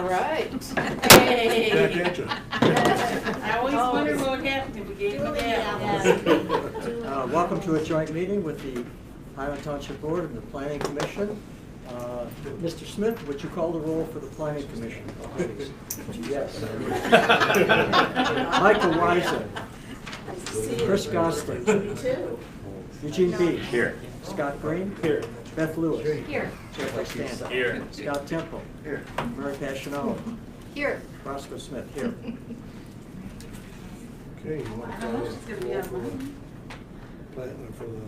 All right. Hey. Back at you. I always wonder what would happen if we gave them that. Welcome to a joint meeting with the Highland Township Board and the Planning Commission. Mr. Smith, would you call the roll for the Planning Commission, please? Yes. Michael Weisen. Chris Gosling. Eugene Beach. Here. Scott Green. Here. Beth Lewis. Here. Jeff Costanza. Here. Scott Temple. Here. Mary Passionello. Here. Roscoe Smith. Here. Okay, you want to call this plan for the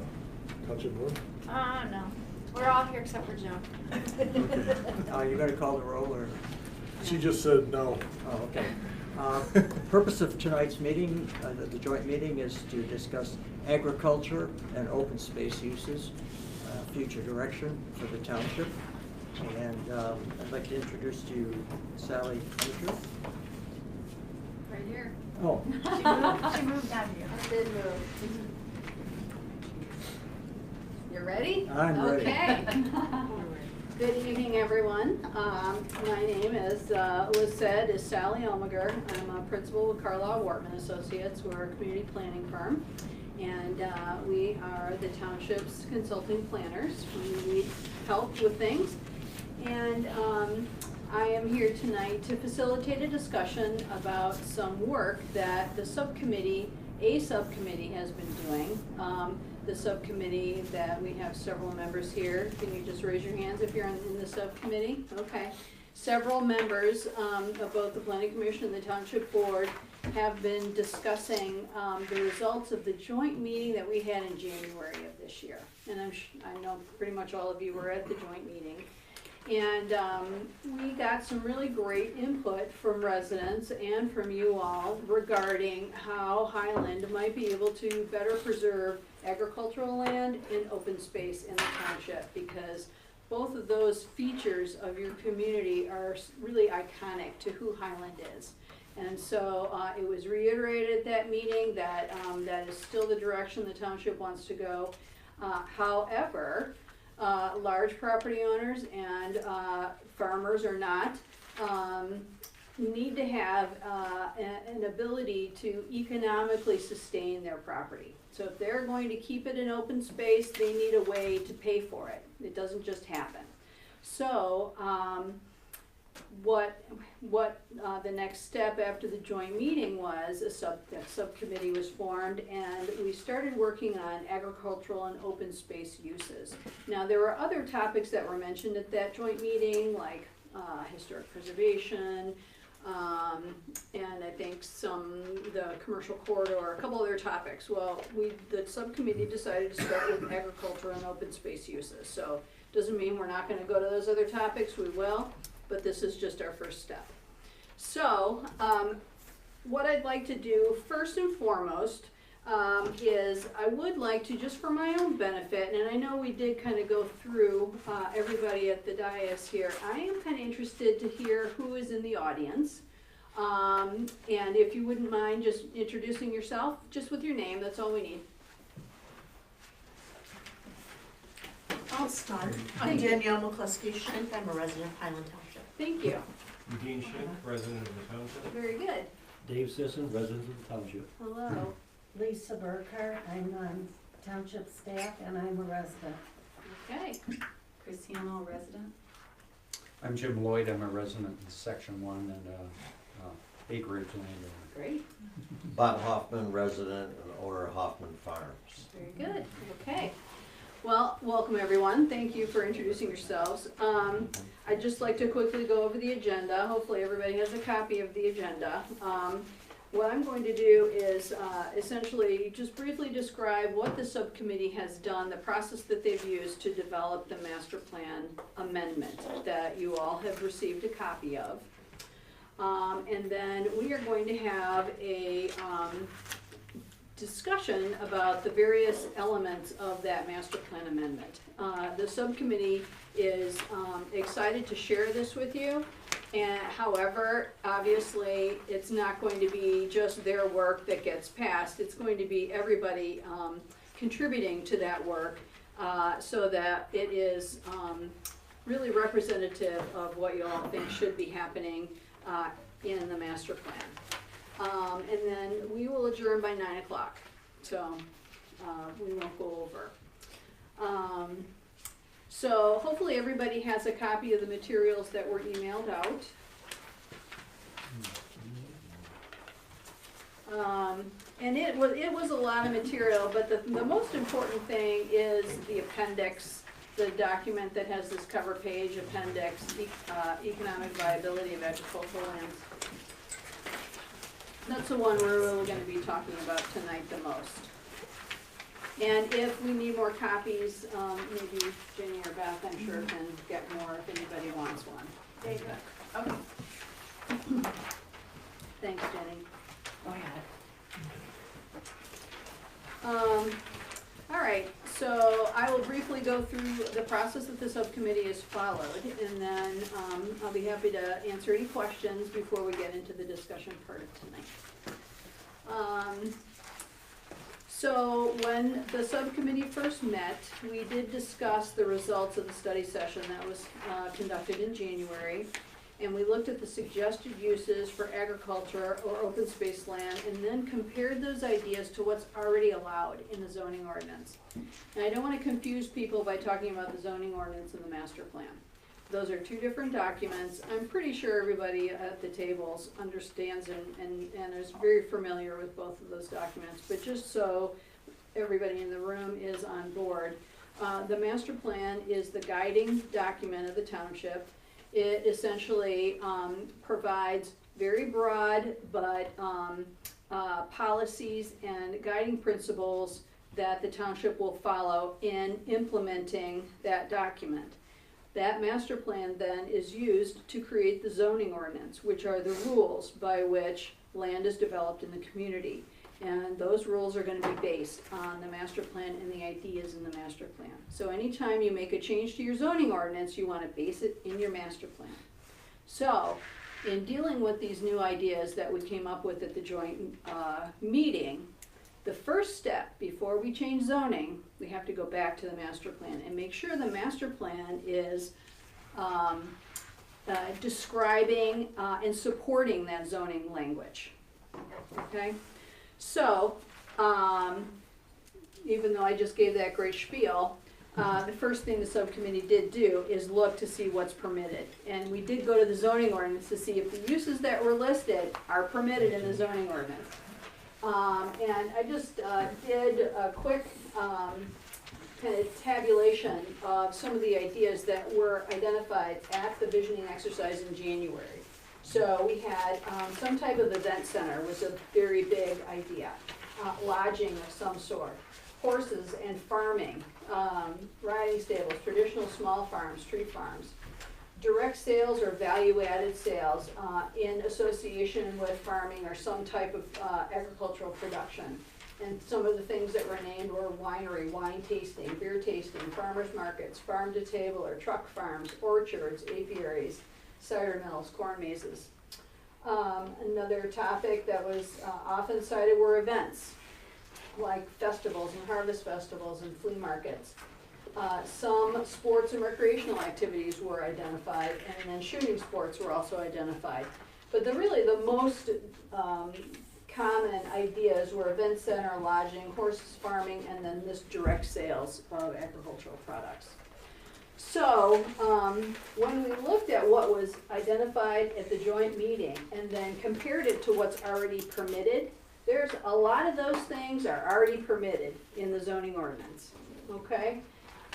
township board? No. We're all here except for Joan. You going to call the roll or? She just said no. Oh, okay. Purpose of tonight's meeting, the joint meeting, is to discuss agriculture and open space uses, future direction for the township. And I'd like to introduce to you Sally Hunter. Right here. Oh. She moved down here. I did move. You ready? I'm ready. Okay. Good evening, everyone. My name, as was said, is Sally Elmiger. I'm a principal with Carlisle Wortman Associates. We're a community planning firm, and we are the township's consulting planners. We need help with things, and I am here tonight to facilitate a discussion about some work that the subcommittee, a subcommittee, has been doing. The subcommittee that we have several members here. Can you just raise your hands if you're in the subcommittee? Okay. Several members of both the Planning Commission and the Township Board have been discussing the results of the joint meeting that we had in January of this year. And I know pretty much all of you were at the joint meeting. And we got some really great input from residents and from you all regarding how Highland might be able to better preserve agricultural land and open space in the township, because both of those features of your community are really iconic to who Highland is. And so it was reiterated at that meeting that that is still the direction the township wants to go. However, large property owners and farmers or not need to have an ability to economically sustain their property. So if they're going to keep it in open space, they need a way to pay for it. It doesn't just happen. So what the next step after the joint meeting was, a subcommittee was formed, and we started working on agricultural and open space uses. Now, there were other topics that were mentioned at that joint meeting, like historic preservation, and I think the commercial corridor, a couple other topics. Well, the subcommittee decided to start with agriculture and open space uses. So doesn't mean we're not going to go to those other topics, we will, but this is just our first step. So what I'd like to do first and foremost is I would like to, just for my own benefit, and I know we did kind of go through everybody at the dais here, I am kind of interested to hear who is in the audience. And if you wouldn't mind just introducing yourself, just with your name, that's all we need. I'll start. I'm Danielle McCluskey-Schenk. I'm a resident of Highland Township. Thank you. Eugene Schenk, resident of the township. Very good. Dave Sisson, resident of the township. Hello. Lisa Burkhart, I'm on township staff and I'm a resident. Okay. Christiana, resident. I'm Jim Lloyd. I'm a resident in Section 1 and acreage landowner. Great. Bob Hoffman, resident and owner of Hoffman Farms. Very good. Okay. Well, welcome everyone. Thank you for introducing yourselves. I'd just like to quickly go over the agenda. Hopefully everybody has a copy of the agenda. What I'm going to do is essentially just briefly describe what the subcommittee has done, the process that they've used to develop the master plan amendment that you all have received a copy of. And then we are going to have a discussion about the various elements of that master plan amendment. The subcommittee is excited to share this with you. And however, obviously, it's not going to be just their work that gets passed. It's going to be everybody contributing to that work so that it is really representative of what you all think should be happening in the master plan. And then we will adjourn by 9 o'clock, so we won't go over. So hopefully everybody has a copy of the materials that were emailed out. And it was a lot of material, but the most important thing is the appendix, the document that has this cover page appendix, economic viability of agricultural lands. That's the one we're really going to be talking about tonight the most. And if we need more copies, maybe Jenny or Beth, I'm sure, can get more if anybody wants one. There you go. Okay. Thanks, Jenny. Oh, yeah. All right, so I will briefly go through the process that the subcommittee has followed, and then I'll be happy to answer any questions before we get into the discussion part of tonight. So when the subcommittee first met, we did discuss the results of the study session that was conducted in January. And we looked at the suggested uses for agriculture or open space land and then compared those ideas to what's already allowed in the zoning ordinance. And I don't want to confuse people by talking about the zoning ordinance and the master plan. Those are two different documents. I'm pretty sure everybody at the tables understands and is very familiar with both of those documents. But just so everybody in the room is on board, the master plan is the guiding document of the township. It essentially provides very broad but policies and guiding principles that the township will follow in implementing that document. That master plan then is used to create the zoning ordinance, which are the rules by which land is developed in the community. And those rules are going to be based on the master plan and the ideas in the master plan. So anytime you make a change to your zoning ordinance, you want to base it in your master plan. So in dealing with these new ideas that we came up with at the joint meeting, the first step before we change zoning, we have to go back to the master plan and make sure the master plan is describing and supporting that zoning language. Okay? So, even though I just gave that great spiel, the first thing the subcommittee did do is look to see what's permitted. And we did go to the zoning ordinance to see if the uses that were listed are permitted in the zoning ordinance. And I just did a quick kind of tabulation of some of the ideas that were identified at the visioning exercise in January. So we had some type of event center was a very big idea, lodging of some sort, horses and farming, riding stables, traditional small farms, tree farms, direct sales or value-added sales in association with farming or some type of agricultural production. And some of the things that were named were winery, wine tasting, beer tasting, farmers markets, farm to table or truck farms, orchards, apiaries, cider mills, corn mazes. Another topic that was often cited were events, like festivals and harvest festivals and flea markets. Some sports and recreational activities were identified, and then shooting sports were also identified. But really the most common ideas were event center, lodging, horses farming, and then this direct sales of agricultural products. So, when we looked at what was identified at the joint meeting and then compared it to what's already permitted, there's a lot of those things are already permitted in the zoning ordinance, okay?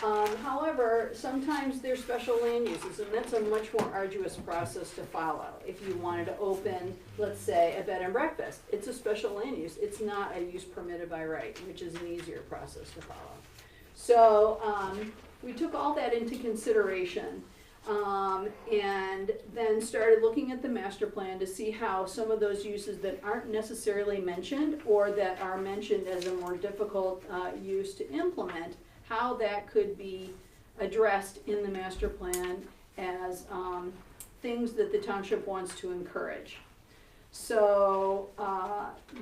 However, sometimes there's special land uses, and that's a much more arduous process to follow. If you wanted to open, let's say, a bed and breakfast, it's a special land use. It's not a use permitted by right, which is an easier process to follow. So, we took all that into consideration and then started looking at the master plan to see how some of those uses that aren't necessarily mentioned or that are mentioned as a more difficult use to implement, how that could be addressed in the master plan as things that the township wants to encourage. So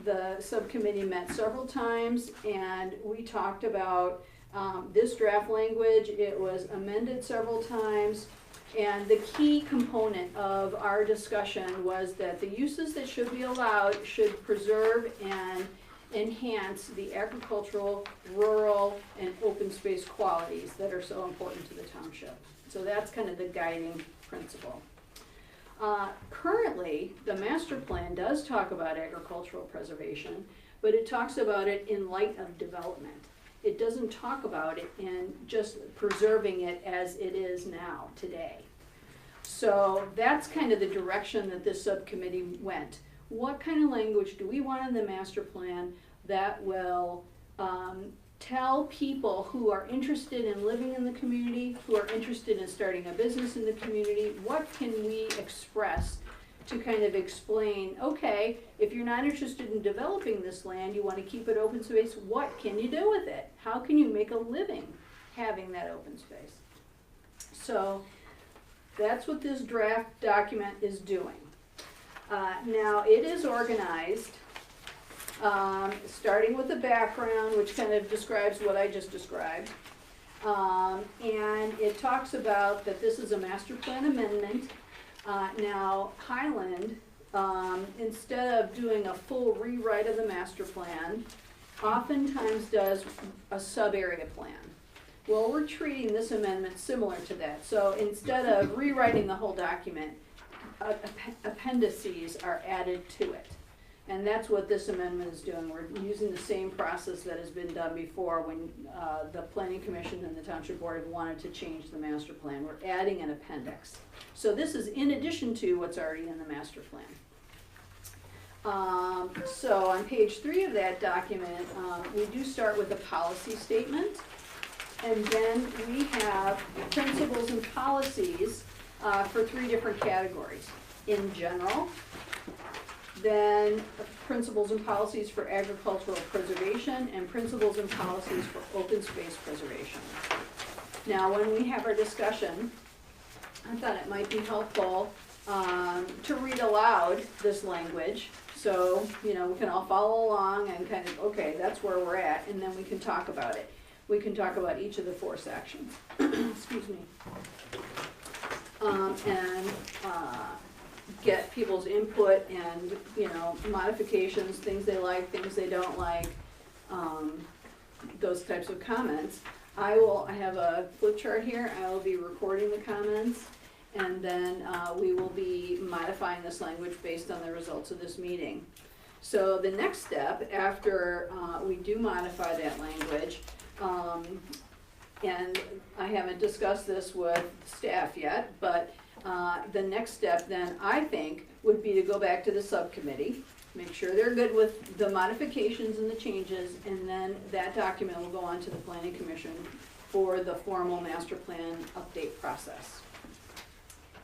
the subcommittee met several times and we talked about This draft language, it was amended several times, and the key component of our discussion was that the uses that should be allowed should preserve and enhance the agricultural, rural, and open space qualities that are so important to the township. So that's kind of the guiding principle. Currently, the master plan does talk about agricultural preservation, but it talks about it in light of development. It doesn't talk about it in just preserving it as it is now, today. So that's kind of the direction that this subcommittee went. What kind of language do we want in the master plan that will tell people who are interested in living in the community, who are interested in starting a business in the community, what can we express to kind of explain, okay, if you're not interested in developing this land, you want to keep it open space, what can you do with it? How can you make a living having that open space? So that's what this draft document is doing. Now, it is organized, starting with the background, which kind of describes what I just described. And it talks about that this is a master plan amendment. Now, Highland, instead of doing a full rewrite of the master plan, oftentimes does a sub-area plan. Well, we're treating this amendment similar to that. So instead of rewriting the whole document, appendices are added to it. And that's what this amendment is doing. We're using the same process that has been done before when the Planning Commission and the Township Board have wanted to change the master plan. We're adding an appendix. So this is in addition to what's already in the master plan. So on page 3 of that document, we do start with a policy statement. And then we have principles and policies for 3 different categories. In general, then principles and policies for agricultural preservation, and principles and policies for open space preservation. Now, when we have our discussion, I thought it might be helpful to read aloud this language, so we can all follow along and kind of, okay, that's where we're at, and then we can talk about it. We can talk about each of the 4 sections. Excuse me. And get people's input and, modifications, things they like, things they don't like, those types of comments. I have a flip chart here. I will be recording the comments, and then we will be modifying this language based on the results of this meeting. So the next step, after we do modify that language, and I haven't discussed this with staff yet, but the next step then, I think, would be to go back to the subcommittee, make sure they're good with the modifications and the changes, and then that document will go on to the Planning Commission for the formal master plan update process.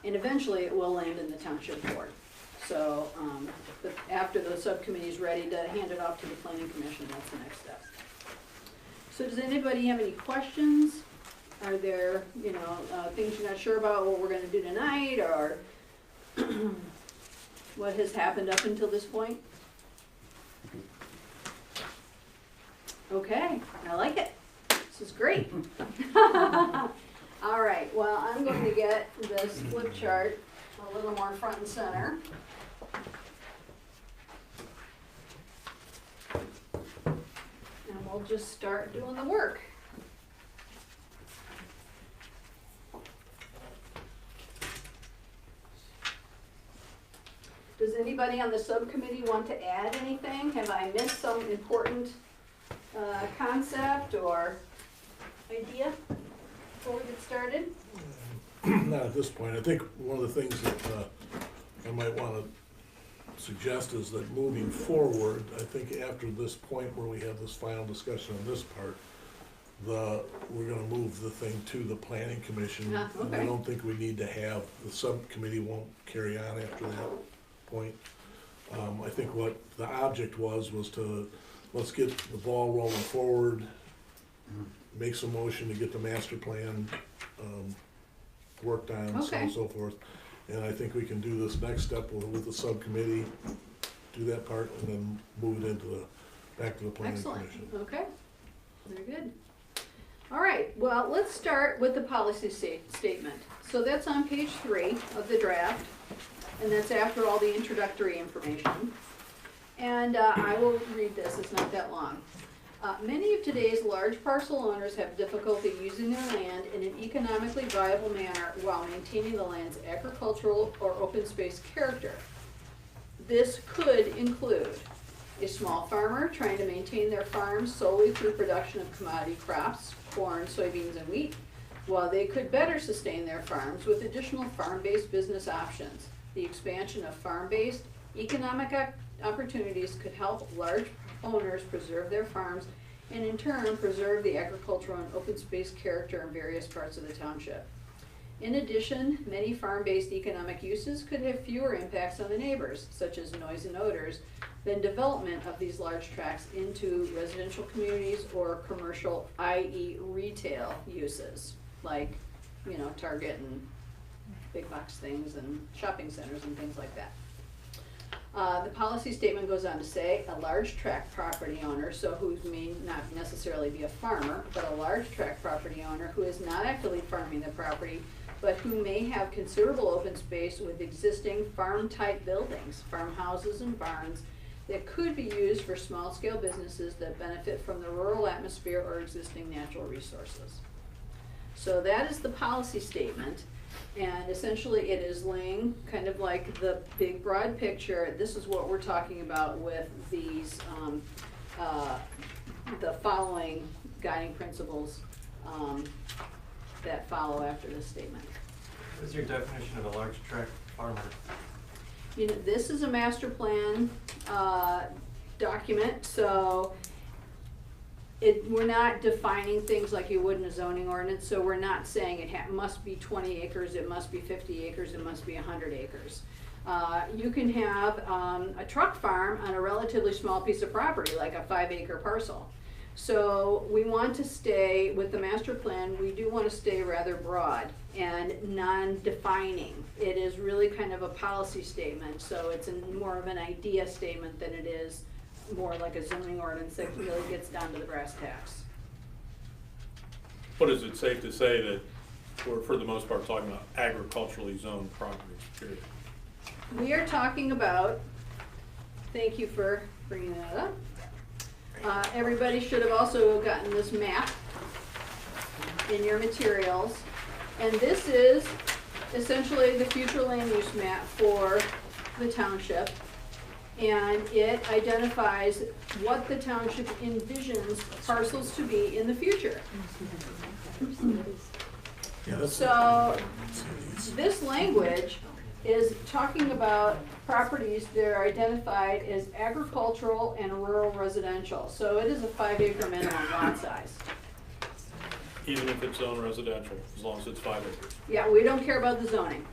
And eventually it will land in the Township Board. So after the subcommittee is ready to hand it off to the Planning Commission, that's the next step. So does anybody have any questions? Are there, things you're not sure about what we're gonna do tonight, or what has happened up until this point? Okay, I like it. This is great. All right, well, I'm going to get this flip chart a little more front and center. And we'll just start doing the work. Does anybody on the subcommittee want to add anything? Have I missed some important concept or idea before we get started? Not at this point. I think one of the things that I might want to suggest is that moving forward, I think after this point where we have this final discussion on this part, we're gonna move the thing to the Planning Commission. Ah, okay. And I don't think we need to have, the subcommittee won't carry on after that point. I think what the object was to, let's get the ball rolling forward, make some motion to get the master plan worked on, and so on and so forth. And I think we can do this next step with the subcommittee, do that part, and then move it into back to the Planning Excellent. Commission. Okay, very good. All right, well, let's start with the policy statement. So that's on page 3 of the draft, and that's after all the introductory information. And I will read this, it's not that long. Many of today's large parcel owners have difficulty using their land in an economically viable manner while maintaining the land's agricultural or open space character. This could include a small farmer trying to maintain their farm solely through production of commodity crops, corn, soybeans, and wheat, while they could better sustain their farms with additional farm-based business options. The expansion of farm-based economic opportunities could help large owners preserve their farms and in turn preserve the agricultural and open space character in various parts of the township. In addition, many farm-based economic uses could have fewer impacts on the neighbors, such as noise and odors, than development of these large tracts into residential communities or commercial, i.e. retail uses, like, you know, Target and big box things and shopping centers and things like that. The policy statement goes on to say a large tract property owner, so who may not necessarily be a farmer, but a large tract property owner who is not actively farming the property, but who may have considerable open space with existing farm-type buildings, farmhouses and barns, that could be used for small-scale businesses that benefit from the rural atmosphere or existing natural resources. So that is the policy statement. And essentially it is laying kind of like the big broad picture. This is what we're talking about with these, the following guiding principles that follow after this statement. What's your definition of a large tract farmer? You know, this is a master plan document, so we're not defining things like you would in a zoning ordinance, so we're not saying it must be 20 acres, it must be 50 acres, it must be 100 acres. You can have a truck farm on a relatively small piece of property, like a 5-acre parcel. So we want to stay, with the master plan, we do want to stay rather broad and non-defining. It is really kind of a policy statement, so it's more of an idea statement than it is more like a zoning ordinance that really gets down to the brass tacks. But is it safe to say that we're, for the most part, talking about agriculturally zoned properties, period? We are talking about, thank you for bringing that up. Everybody should have also gotten this map in your materials. And this is essentially the future land use map for the township. And it identifies what the township envisions parcels to be in the future. So this language is talking about properties that are identified as agricultural and rural residential. So it is a 5-acre minimum lot size. Even if it's zoned residential, as long as it's 5 acres. Yeah, we don't care about the zoning.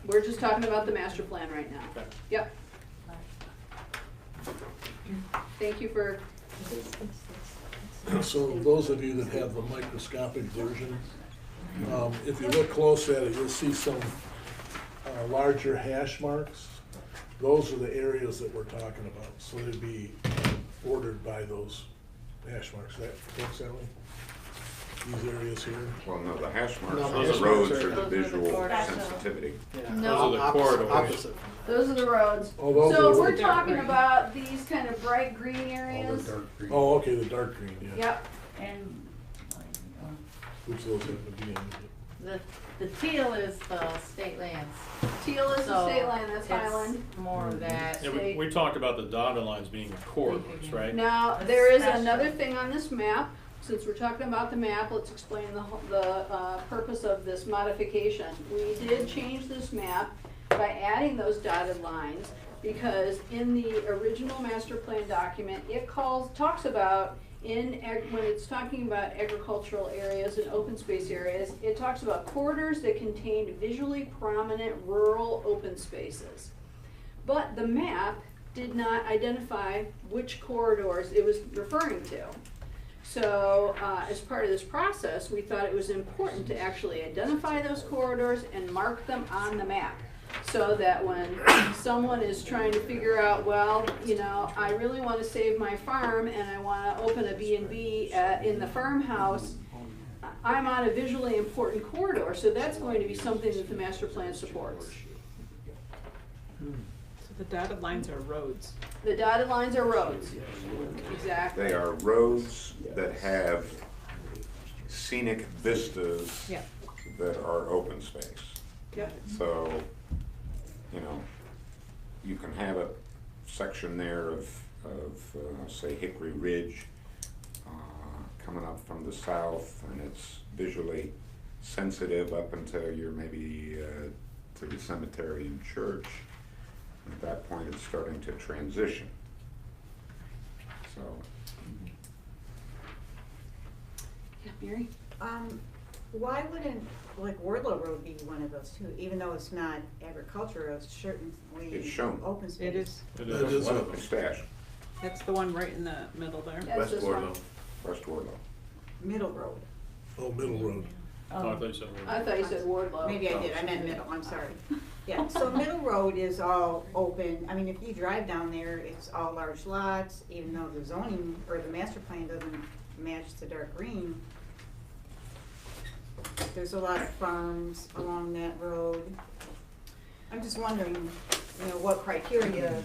We're just talking about the master plan right now. Okay. Yep. Thank you for. So those of you that have the microscopic version, if you look close at it, you'll see some larger hash marks. Those are the areas that we're talking about. So they'd be bordered by those hash marks. Is that correct, Sally? These areas here? Well, no, the hash marks No, on the the hash roads marks are are- the Those are the visual corridors. sensitivity. No. Those are the corridors. Opposite. Those are the roads. Oh, those So are- we're talking about these kind of bright green All the areas. dark green. Oh, okay, the dark green, yeah. Yep. And Which of those happen to be in? the teal is the state lands. Teal is the So state land, that's it's Highland. more of that. Yeah, we talked about the dotted lines being corridors, right? Now, A there is special- another thing on this map. Since we're talking about the map, let's explain the purpose of this modification. We did change this map by adding those dotted lines because in the original master plan document, it talks about when it's talking about agricultural areas and open space areas, it talks about corridors that contain visually prominent rural open spaces. But the map did not identify which corridors it was referring to. So as part of this process, we thought it was important to actually identify those corridors and mark them on the map. So that when someone is trying to figure out, well, you know, I really want to save my farm and I want to open a B&B in the farmhouse, I'm on a visually important corridor, so that's going to be something that the master plan supports. So the dotted lines are roads. The dotted lines are roads. Exactly. They are roads that have scenic vistas Yeah. that are open space. Yep. So, you know, you can have a section there of say Hickory Ridge, coming up from the south, and it's visually sensitive up until you're maybe to the cemetery and church. At that point, it's starting to transition. So, Yeah, Mary? Why wouldn't, like, Wardlow Road be one of those two, even though it's not agricultural, it's certainly it's shown. open space? It is. It That is. is a- It's stashed, That's the one right in the middle there. That's this one. West Wardlow. Middle Road. Oh, Middle Road. Oh, I thought you said I thought you said Wardlow. Maybe I did, I meant middle, I'm sorry. Yeah, so Middle Road is all open, I mean, if you drive down there, it's all large lots, even though the zoning, or the master plan doesn't match the dark green. There's a lot of farms along that road. I'm just wondering, you know, what criteria,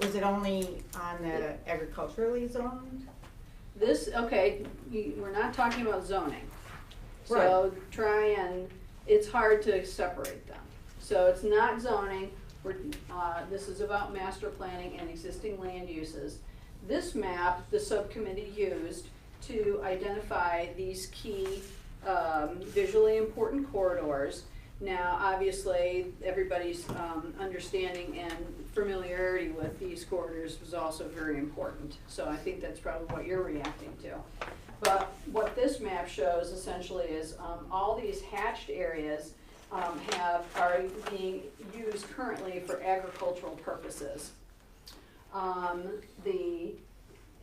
was it only on the agriculturally zoned? This, okay, we're not talking about zoning. So Right. try and, it's hard to separate them. So it's not zoning, this is about master planning and existing land uses. This map, the subcommittee used to identify these key visually important corridors. Now, obviously, everybody's understanding and familiarity with these corridors was also very important. So I think that's probably what you're reacting to. But what this map shows essentially is all these hatched areas are being used currently for agricultural purposes. The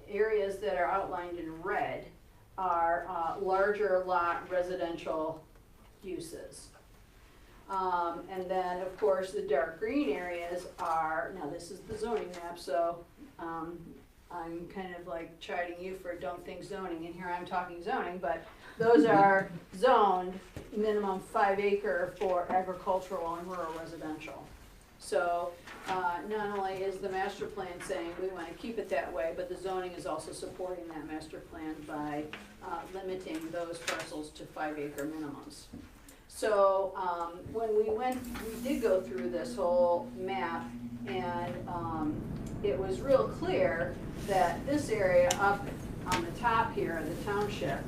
areas that are outlined in red are larger lot residential uses. And then, of course, the dark green areas are, now this is the zoning map, so I'm kind of like chiding you for don't think zoning, and here I'm talking zoning, but those are zoned minimum 5 acre for agricultural and rural residential. So not only is the master plan saying we want to keep it that way, but the zoning is also supporting that master plan by limiting those parcels to 5 acre minimums. So when we did go through this whole map, and it was real clear that this area up on the top here of the township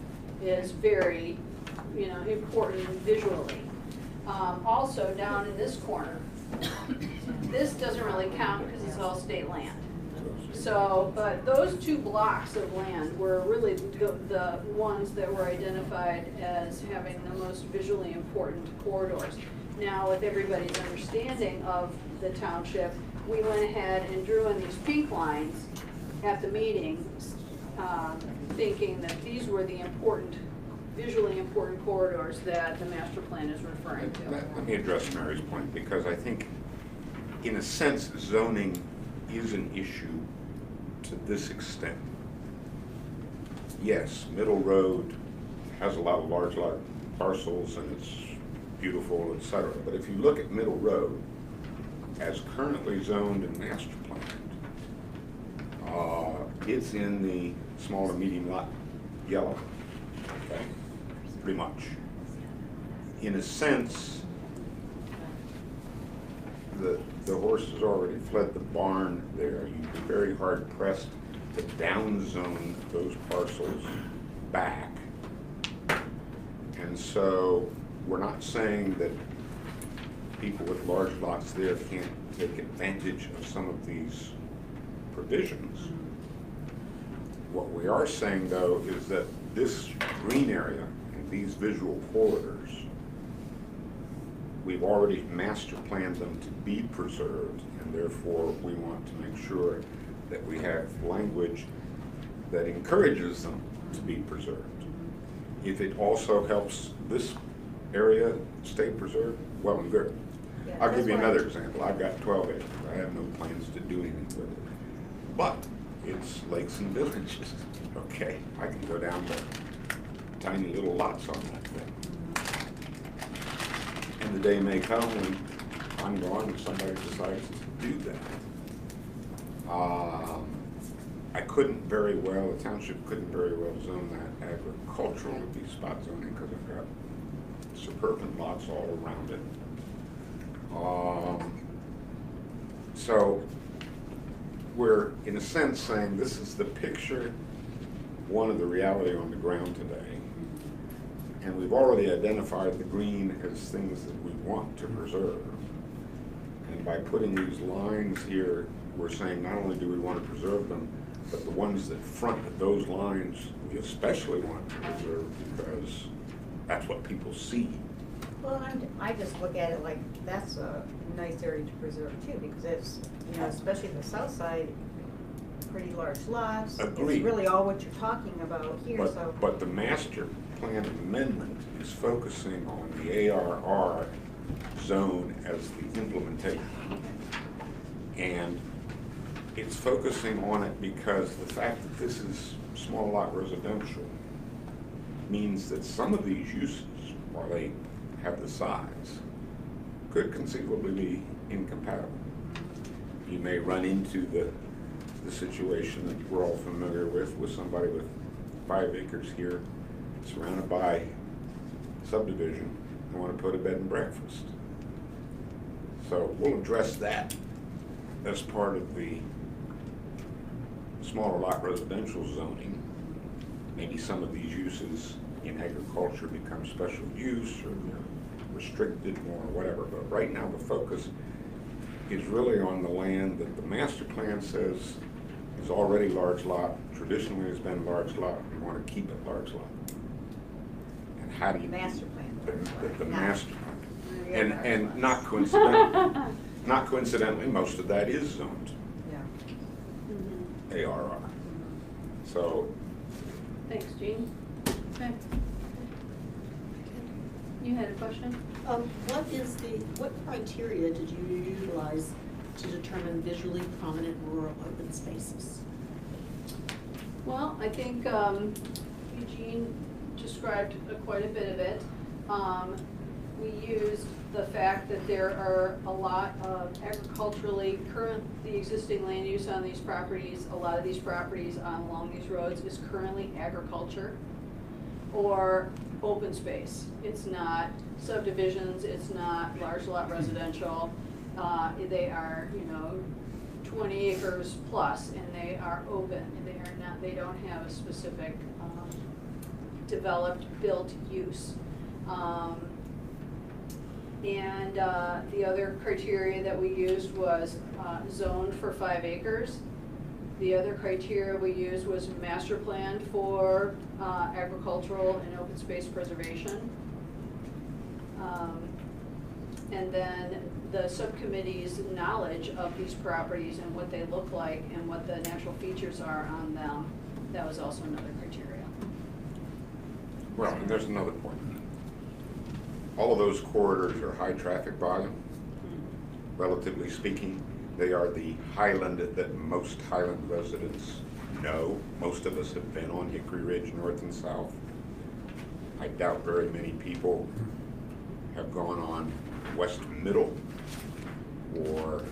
is very, important visually. Also down in this corner, this doesn't really count because it's all state land. So, but those 2 blocks of land were really the ones that were identified as having the most visually important corridors. Now, with everybody's understanding of the township, we went ahead and drew in these pink lines at the meeting, thinking that these were the visually important corridors that the master plan is referring to. Let me address Mary's point, because I think, in a sense, zoning is an issue to this extent. Yes, Middle Road has a lot of large parcels and it's beautiful, etc. But if you look at Middle Road as currently zoned and master planned, it's in the small to medium lot yellow, okay, pretty much. In a sense, the horse has already fled the barn there. You'd be very hard pressed to downzone those parcels back. And so we're not saying that people with large lots there can't take advantage of some of these provisions. What we are saying, though, is that this green area and these visual corridors, we've already master planned them to be preserved, and therefore we want to make sure that we have language that encourages them to be preserved. If it also helps this area stay preserved, well and good. Yeah, I'll give you that's why- another example. I've got 12 acres. I have no plans to do anything with it. But it's lakes and villages, okay? I can go down to tiny little lots on that thing. And the day may come when I'm gone and somebody decides to do that. I couldn't very well, the township couldn't very well zone that agricultural would be spot zoning because I've got suburban lots all around it. So we're, in a sense, saying this is the picture, one of the reality on the ground today. And we've already identified the green as things that we want to preserve. And by putting these lines here, we're saying not only do we want to preserve them, but the ones that front those lines, we especially want to preserve because that's what people see. Well, I just look at it like that's a nice area to preserve too, because it's, you know, especially the south side, pretty large lots. Agreed. It's really all what you're talking about here, so. But the master plan amendment is focusing on the ARR zone as the implementation. And it's focusing on it because the fact that this is small lot residential means that some of these uses, while they have the size, could conceivably be incompatible. You may run into the situation that we're all familiar with somebody with 5 acres here, surrounded by subdivision, and want to put a bed and breakfast. So we'll address that as part of the smaller lot residential zoning. Maybe some of these uses in agriculture become special use or they're restricted more or whatever, but right now the focus is really on the land that the master plan says is already large lot, traditionally has been large lot, we want to keep it large lot. And how do you... Master plan. The master plan. And not coincidentally, not coincidentally, most of that is zoned Yeah. ARR. So... Thanks, Jean. Okay. You had a question? What criteria did you utilize to determine visually prominent rural open spaces? Well, I think Eugene described quite a bit of it. We used the fact that there are a lot of agriculturally the existing land use on these properties. A lot of these properties along these roads is currently agriculture or open space. It's not subdivisions, it's not large lot residential. They are, 20 acres plus, and they are open. They don't have a specific developed built use. And the other criteria that we used was zoned for 5 acres. The other criteria we used was master plan for agricultural and open space preservation. And then the subcommittee's knowledge of these properties and what they look like and what the natural features are on them. That was also another criteria. Well, and there's another point. All of those corridors are high traffic volume. Relatively speaking, they are the Highland that most Highland residents know. Most of us have been on Hickory Ridge, north and south. I doubt very many people have gone on West Middle or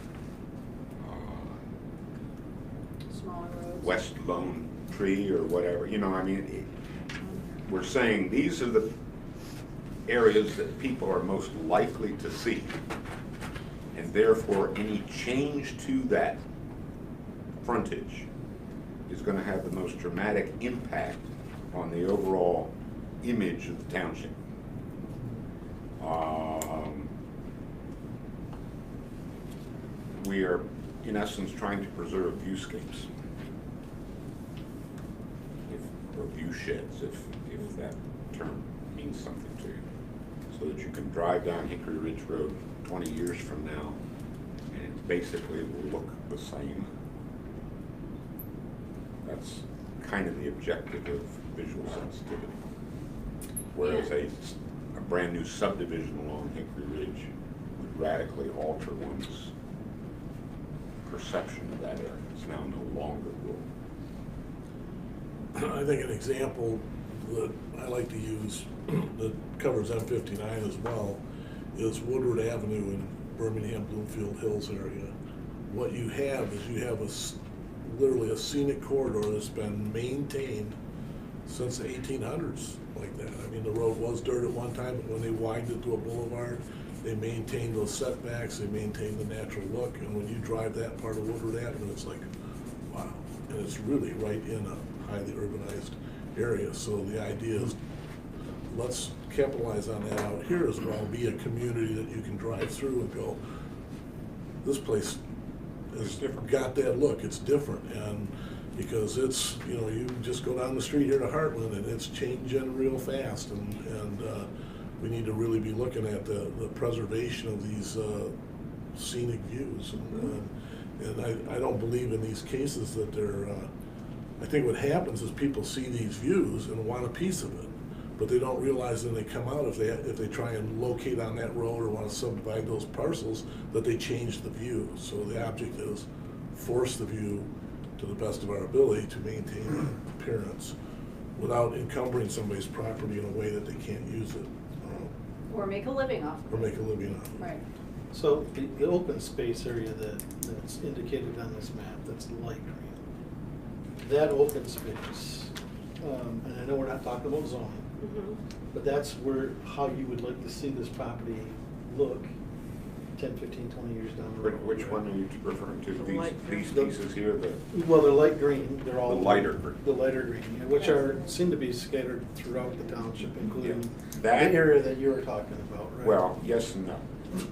Smaller roads. West Lone Tree or whatever. We're saying these are the areas that people are most likely to see. And therefore, any change to that frontage is going to have the most dramatic impact on the overall image of the township. We are, in essence, trying to preserve viewscapes, or view sheds, if that term means something to you, so that you can drive down Hickory Ridge Road 20 years from now, and it basically will look the same. That's kind of the objective of visual sensitivity. Whereas a brand new subdivision along Hickory Ridge would radically alter one's perception of that area. It's now no longer rural. I think an example that I like to use that covers M59 as well is Woodward Avenue in Birmingham, Bloomfield Hills area. What you have is you have literally a scenic corridor that's been maintained since the 1800s like that. I mean, the road was dirt at one time, but when they widened it to a boulevard, they maintained those setbacks, they maintained the natural look, and when you drive that part of Woodward Avenue, it's like, wow. And it's really right in a highly urbanized area. So the idea is, let's capitalize on that out here as well, be a community that you can drive through and go, this place has got that look, it's different. And because it's, you know, you just go down the street here to Heartland and it's changing real fast, and we need to really be looking at the preservation of these scenic views. And I don't believe in these cases that they're, I think what happens is people see these views and want a piece of it, but they don't realize when they come out, if they try and locate on that road or want to subdivide those parcels, that they change the view. So the object is force the view to the best of our ability to maintain that appearance without encumbering somebody's property in a way that they can't use it. Or make a living off of it. Or make a living off of it. Right. So the open space area that's indicated on this map, that's light green, that open space, and I know we're not talking about zoning, but that's how you would like to see this property look 10, 15, 20 years down the road. Which one are you referring to? These pieces here, Well, they're light green, they're all. The lighter green. The lighter green, yeah, which seem to be scattered throughout the township, including the That- area that you were talking about, right? Well, yes and no.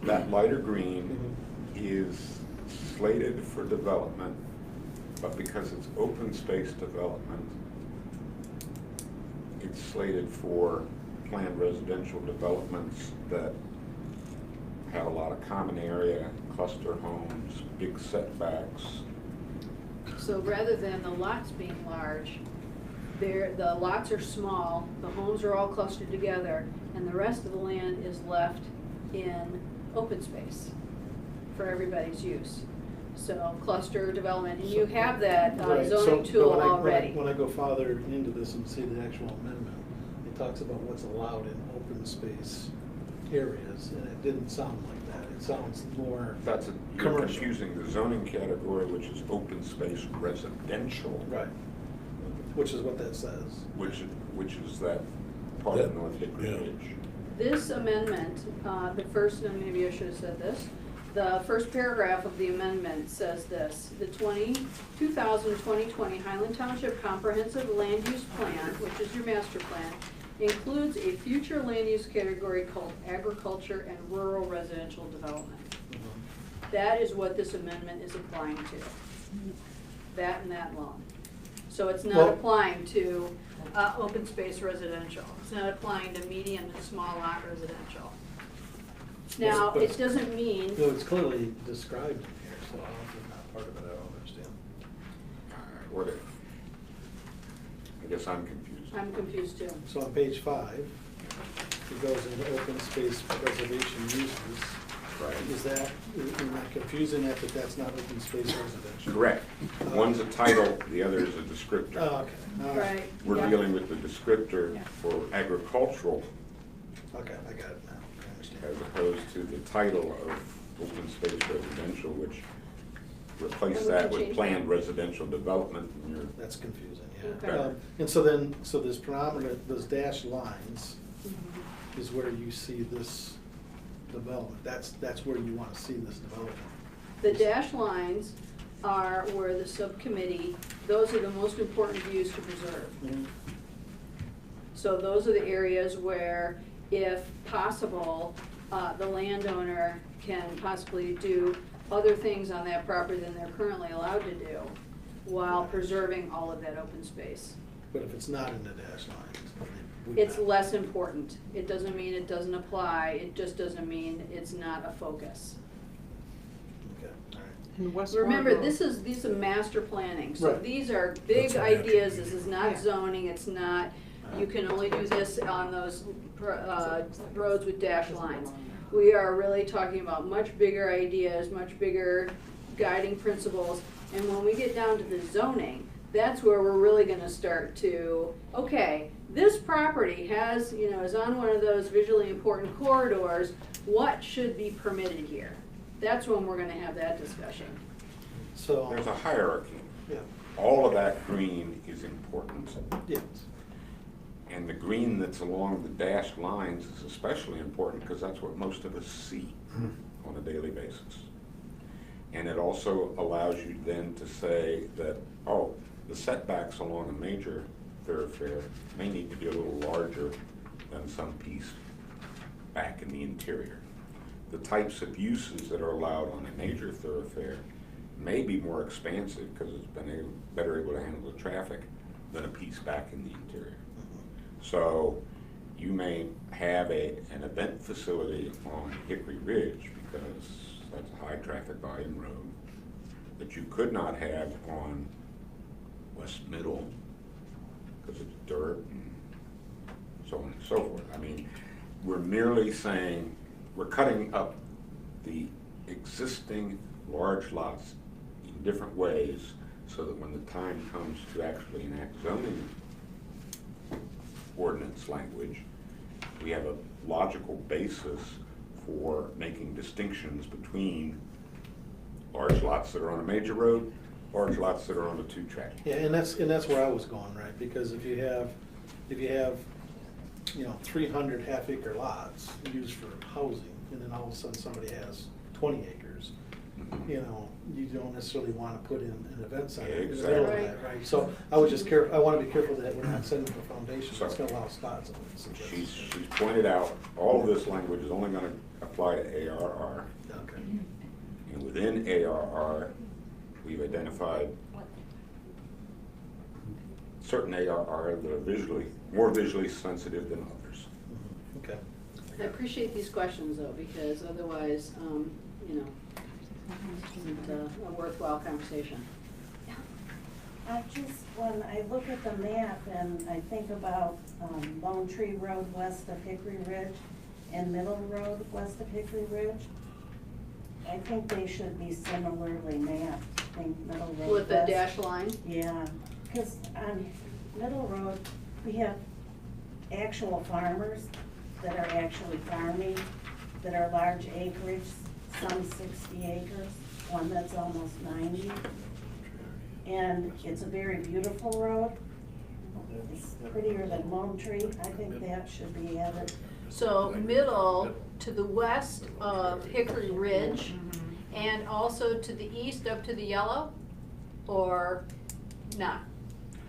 That lighter green is slated for development, but because it's open space development, it's slated for planned residential developments that have a lot of common area, cluster homes, big setbacks. So rather than the lots being large, the lots are small, the homes are all clustered together, and the rest of the land is left in open space for everybody's use. So cluster development, and you have that Right, zoning so, tool but already. when I go farther into this and see the actual amendment, it talks about what's allowed in open space areas, and it didn't sound like that. It sounds more You're commercial. confusing the zoning category, which is open space residential. Right, which is what that says. Which is that part of North Hickory Ridge. This amendment, the first, and maybe I should have said this, the first paragraph of the amendment says this: the 2020 Highland Township Comprehensive Land Use Plan, which is your master plan, includes a future land use category called agriculture and rural residential development. That is what this amendment is applying to. That and that alone. So it's not applying to open space residential. It's not applying to medium and small lot residential. Now, But it doesn't mean, No, it's clearly described in here, so I'm not part of it, I don't understand. What if? I guess I'm confused. I'm confused too. So on page 5, it goes into open space preservation uses. Right. Is that, am I confusing that that's not open space residential? Correct. One's a title, the other is a descriptor. Oh, okay. All right. Right. We're yeah. dealing with the descriptor Yeah. for agricultural Okay, I got it now, I understand. as opposed to the title of open space residential, which replace And we that can with change planned that. residential development. And you're That's confusing, yeah. Okay. And so this predominant, those dashed lines Mhm. is where you see this development. That's where you want to see this development. The dashed lines are where the subcommittee, those are the most important views to preserve. So those are the areas where, if possible, the landowner can possibly do other things on that property than they're currently allowed to do, while preserving all of that open space. But if it's not in the dashed lines, It's less important. It doesn't mean it doesn't apply, it just doesn't mean it's not a focus. Okay, all right. Remember, these are master planning, so Right. these are big That's an ideas, actual this is not zoning, it's not, you can only do this on those roads with dashed lines. We are really talking about much bigger ideas, much bigger guiding principles, and when we get down to the zoning, that's where we're really gonna start to, okay, this property has, you know, is on one of those visually important corridors, what should be permitted here? That's when we're gonna have that discussion. So. There's a hierarchy. Yeah, All of that green is important. yes. And the green that's along the dashed lines is especially important because that's what most of us see on a daily basis. And it also allows you then to say that, oh, the setbacks along a major thoroughfare may need to be a little larger than some piece back in the interior. The types of uses that are allowed on a major thoroughfare may be more expansive because it's been better able to handle the traffic than a piece back in the interior. So you may have an event facility on Hickory Ridge because that's a high traffic volume road that you could not have on West Middle because it's dirt and so on and so forth. I mean, we're merely saying we're cutting up the existing large lots in different ways so that when the time comes to actually enact zoning ordinance language, we have a logical basis for making distinctions between large lots that are on a major road, large lots that are on a two-track. Yeah, and that's where I was going, right? Because if you have, you know, 300 half-acre lots used for housing, and then all of a sudden somebody has 20 acres, you know, you don't necessarily want to put in an event center in the middle of that, right? So I was just I want to be careful that we're not setting a foundation that's going to allow spots on it. She's pointed out all of this language is only going to apply to ARR. Okay. And within ARR, we've identified certain ARR that are more visually sensitive than others. Okay. I appreciate these questions though, because otherwise, you know, isn't a worthwhile conversation. When I look at the map and I think about Lone Tree Road west of Hickory Ridge and Middle Road west of Hickory Ridge, I think they should be similarly mapped. I think Middle Road With the west- dash line? Yeah, because on Middle Road, we have actual farmers that are actually farming, that are large acreage, some 60 acres, one that's almost 90. And it's a very beautiful road. It's prettier than Lone Tree. I think that should be added. So middle to the west of Hickory Ridge and also to the east up to the yellow, or not?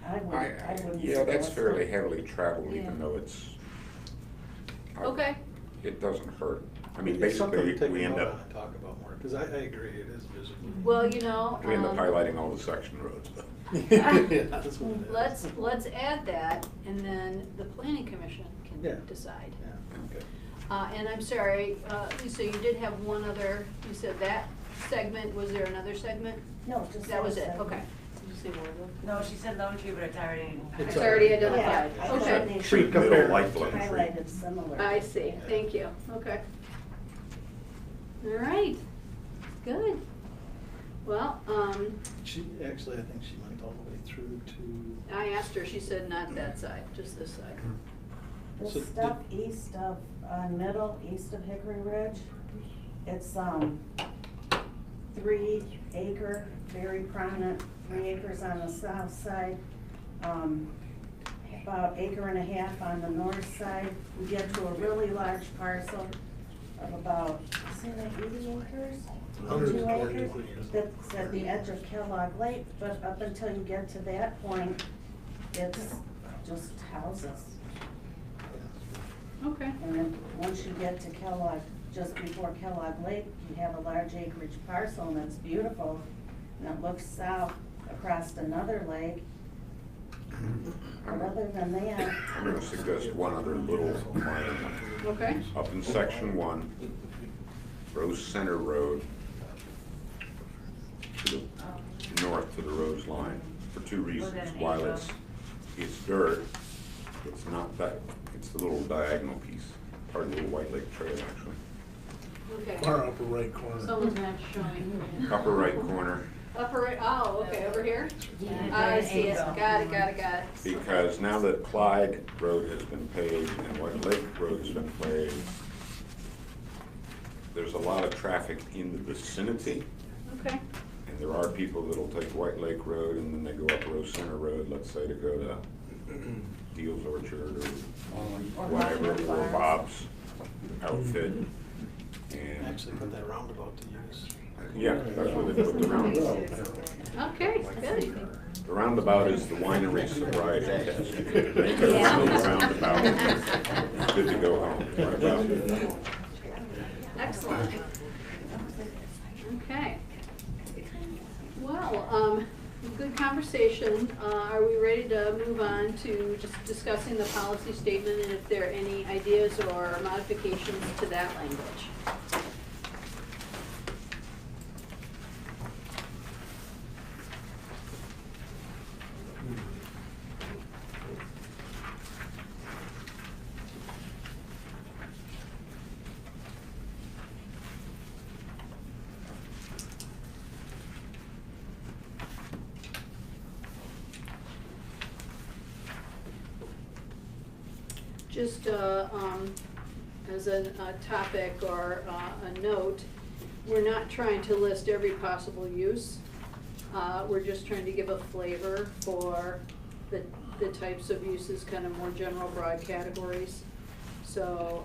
I wouldn't. Yeah, that's suggest fairly it. heavily traveled, Yeah. even though it's. Okay. It doesn't hurt. I mean, It's something to basically, take we a end note up, on and talk about more, because I agree, it is visible. Well, you know, we end up highlighting all the section roads, but. Yeah, that's what it is. let's add that, and then the planning commission Yeah. can decide. Yeah, okay. And I'm sorry, Lisa, you did have one other, you said that segment, was there another segment? No, just. That was that it, segment. okay. Did you say more of them? No, she said Lone Tree, but it's already. It's already Yeah, identified, I thought okay. they Tree should middle like Lone Tree. highlighted similar. I see, thank you, okay. All right, good. Well, She, actually, I think she went all the way through to. I asked her, she said not that side, just this side. The So stuff east of, Middle, east of Hickory Ridge, it's, 3 acre, very prominent, 3 acres on the south side, about 1.5 acres on the north side. We get to a really large parcel of about, is it 80 acres? 2 acres, that's at the edge of Kellogg Lake, but up until you get to that point, it's just houses. Okay. And then once you get to Kellogg, just before Kellogg Lake, you have a large acreage parcel and it's beautiful. And it looks south across another lake. But other than that, I'm gonna suggest one other little minor one. Okay. Up in section 1, Rose Center Road, to the north to the Rose line, for 2 reasons. While it's dirt, it's not that, it's the little diagonal piece, part of the little White Lake Trail, actually. Okay. Far upper right corner. Someone's not showing. Upper right corner, Upper right, oh, okay, over here? Yeah. I see it, got it. Because now that Clyde Road has been paved and White Lake Road has been paved, there's a lot of traffic in the vicinity. Okay, And there are people that'll take White Lake Road and then they go up Rose Center Road, let's say, to go to Deal's Orchard or whatever, or Bob's Outfit. And, Actually put that roundabout to use. yeah, that's where they put the roundabout. okay, good. The roundabout is the winery sobriety test. If you can make it a smooth roundabout, it's good to go home. What about you? Excellent. Okay. Well, good conversation. Are we ready to move on to just discussing the policy statement and if there are any ideas or modifications to that language? Just as a topic or a note, we're not trying to list every possible use. We're just trying to give a flavor for the types of uses, kind of more general broad categories. So,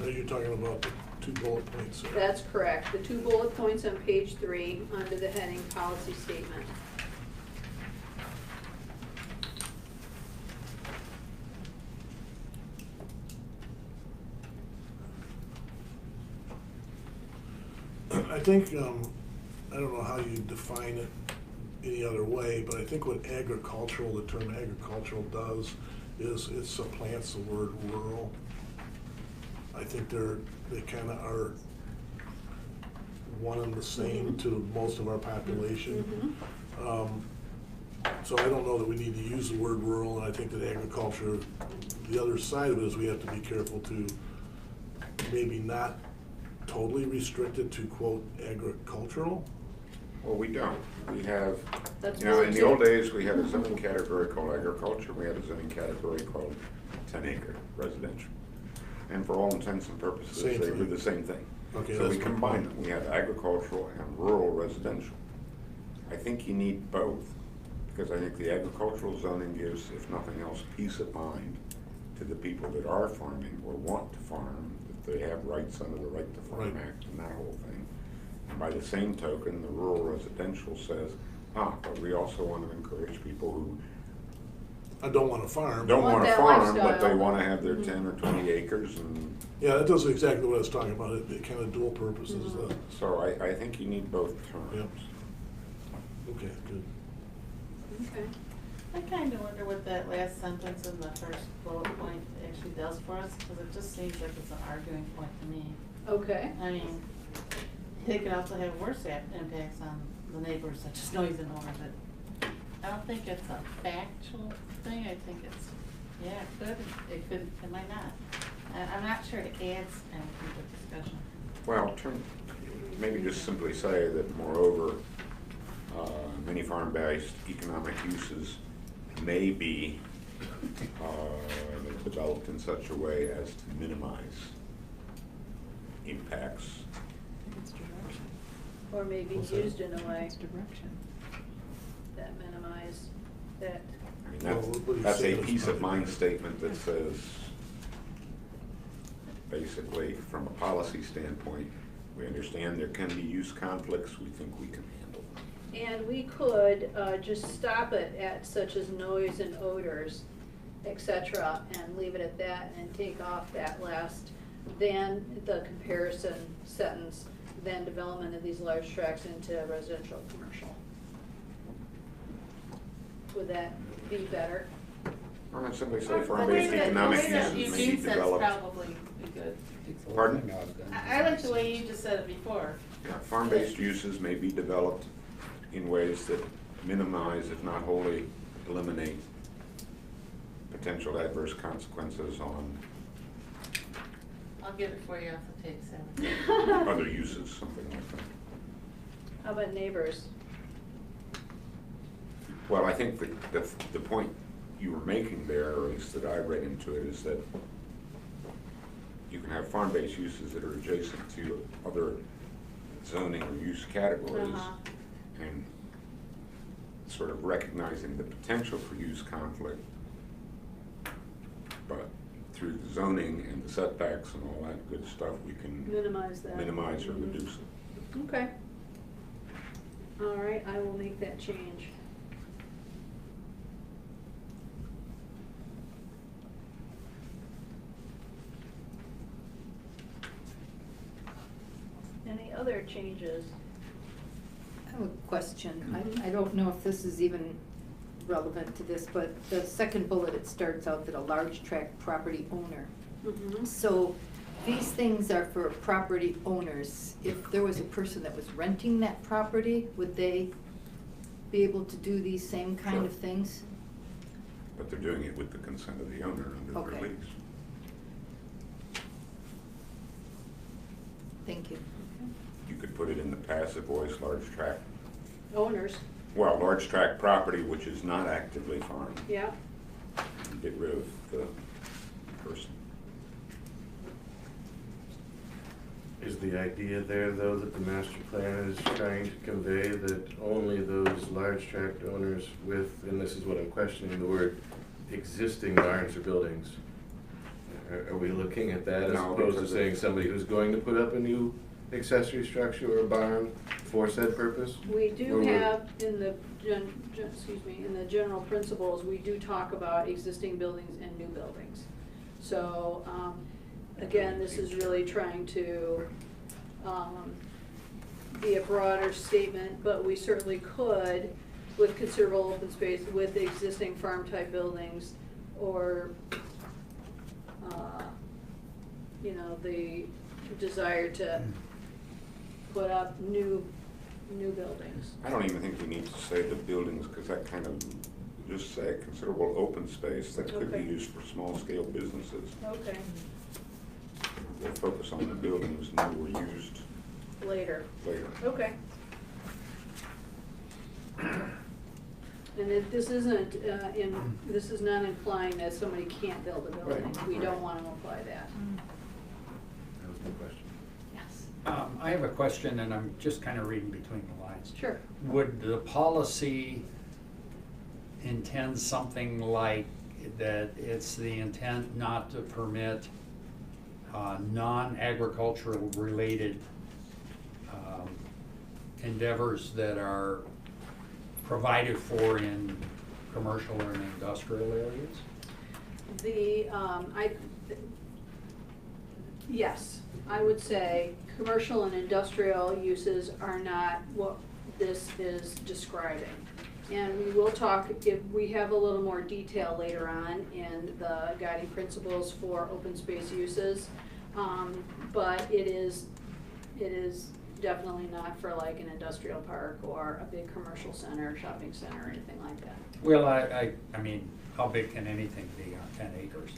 Are you talking about the 2 bullet points there? that's correct. The 2 bullet points on page 3 under the heading policy statement. I think, I don't know how you define it any other way, but I think what agricultural, the term agricultural does is it supplants the word rural. I think they kind of are one and the same to most of our population. So I don't know that we need to use the word rural, and I think that agriculture, the other side of it is we have to be careful to maybe not totally restrict it to quote agricultural. Well, we don't. We have, That's you know, in the really old days, we had a zoning category called agriculture, we had a zoning category called 10-acre residential. And for all intents and purposes, Same they were thing. the same thing. Okay, So we that's my combined point. them. We have agricultural and rural residential. I think you need both, because I think the agricultural zoning gives, if nothing else, peace of mind to the people that are farming or want to farm, that they have rights under the Right to Farm Right. Act and that whole thing. And by the same token, the rural residential says, but we also want to encourage people who I don't want to farm. don't Want want to that farm, but lifestyle. they want to have their 10 or 20 acres, and Yeah, that does exactly what I was talking about, it kind of dual purposes. so I think you need both terms. Yep. Okay, good. Okay. I kind of wonder what that last sentence in the first bullet point actually does for us, because it just seems like it's an arguing point to me. Okay. I mean, it could also have worse impacts on the neighbors, such as noise and all of it. I don't think it's a factual thing, I think it's, yeah, it could, it might not. I'm not sure it adds anything to the discussion. Well, maybe just simply say that moreover, many farm-based economic uses may be developed in such a way as to minimize impacts. Or maybe What's that? used in a way that minimize that. I mean, Well, what do you that's say a that's peace of not- mind statement that says, basically, from a policy standpoint, we understand there can be use conflicts, we think we can handle them. And we could just stop it at such as noise and odors, et cetera, and leave it at that and take off that last, then the comparison sentence, then development of these large tracts into residential commercial. Would that be better? Or I'd simply say The way farm-based that- economic the way that uses may Eugene be said's developed. probably be good. Pardon? I like the way you just said it before. Yeah, farm-based uses may be developed in ways that minimize, if not wholly eliminate, potential adverse consequences on I'll get it for you off the tape, Sally. other uses, something like that. How about neighbors? Well, I think the point you were making there, or at least that I read into it, is that you can have farm-based uses that are adjacent to other zoning or use categories, and sort of recognizing the potential for use conflict, but through the zoning and the setbacks and all that good stuff, we can Minimize that. minimize or reduce it. Okay. All right, I will make that change. Any other changes? I have a question. I don't know if this is even relevant to this, but the second bullet, it starts out that a large tract property owner. Mm-hmm. So these things are for property owners. If there was a person that was renting that property, would they be able to do these same kind of things? But they're doing it with the consent of the owner under the Okay. lease. Thank you. You could put it in the passive voice, large tract, Owners, well, large tract property which is not actively farmed. yeah. And get rid of the person. Is the idea there, though, that the master plan is trying to convey that only those large tract owners with, and this is what I'm questioning, the word existing barns or buildings? Are we looking at that as No, opposed to because saying somebody who's going to put up a new accessory structure or a barn for said purpose? We do Or we're- have in the in the general principles, we do talk about existing buildings and new buildings. So, again, this is really trying to, be a broader statement, but we certainly could, with considerable open space, with existing farm type buildings, or, you know, the desire to put up new buildings. I don't even think we need to say the buildings, because that kind of, just say considerable open space that could be Okay. used for small scale businesses. Okay, We'll focus on the buildings new or used later. later. Okay. And this isn't, this is not implying that somebody can't build a building. Right. We don't want to imply that. That was my question. Yes. I have a question, and I'm just kind of reading between the lines. Sure. Would the policy intend something like that it's the intent not to permit non-agricultural related endeavors that are provided for in commercial or in industrial areas? Yes, I would say commercial and industrial uses are not what this is describing. And we will talk, if we have a little more detail later on in the guiding principles for open space uses. But it is definitely not for like an industrial park or a big commercial center, shopping center, or anything like that. Well, I mean, how big can anything be on 10 acres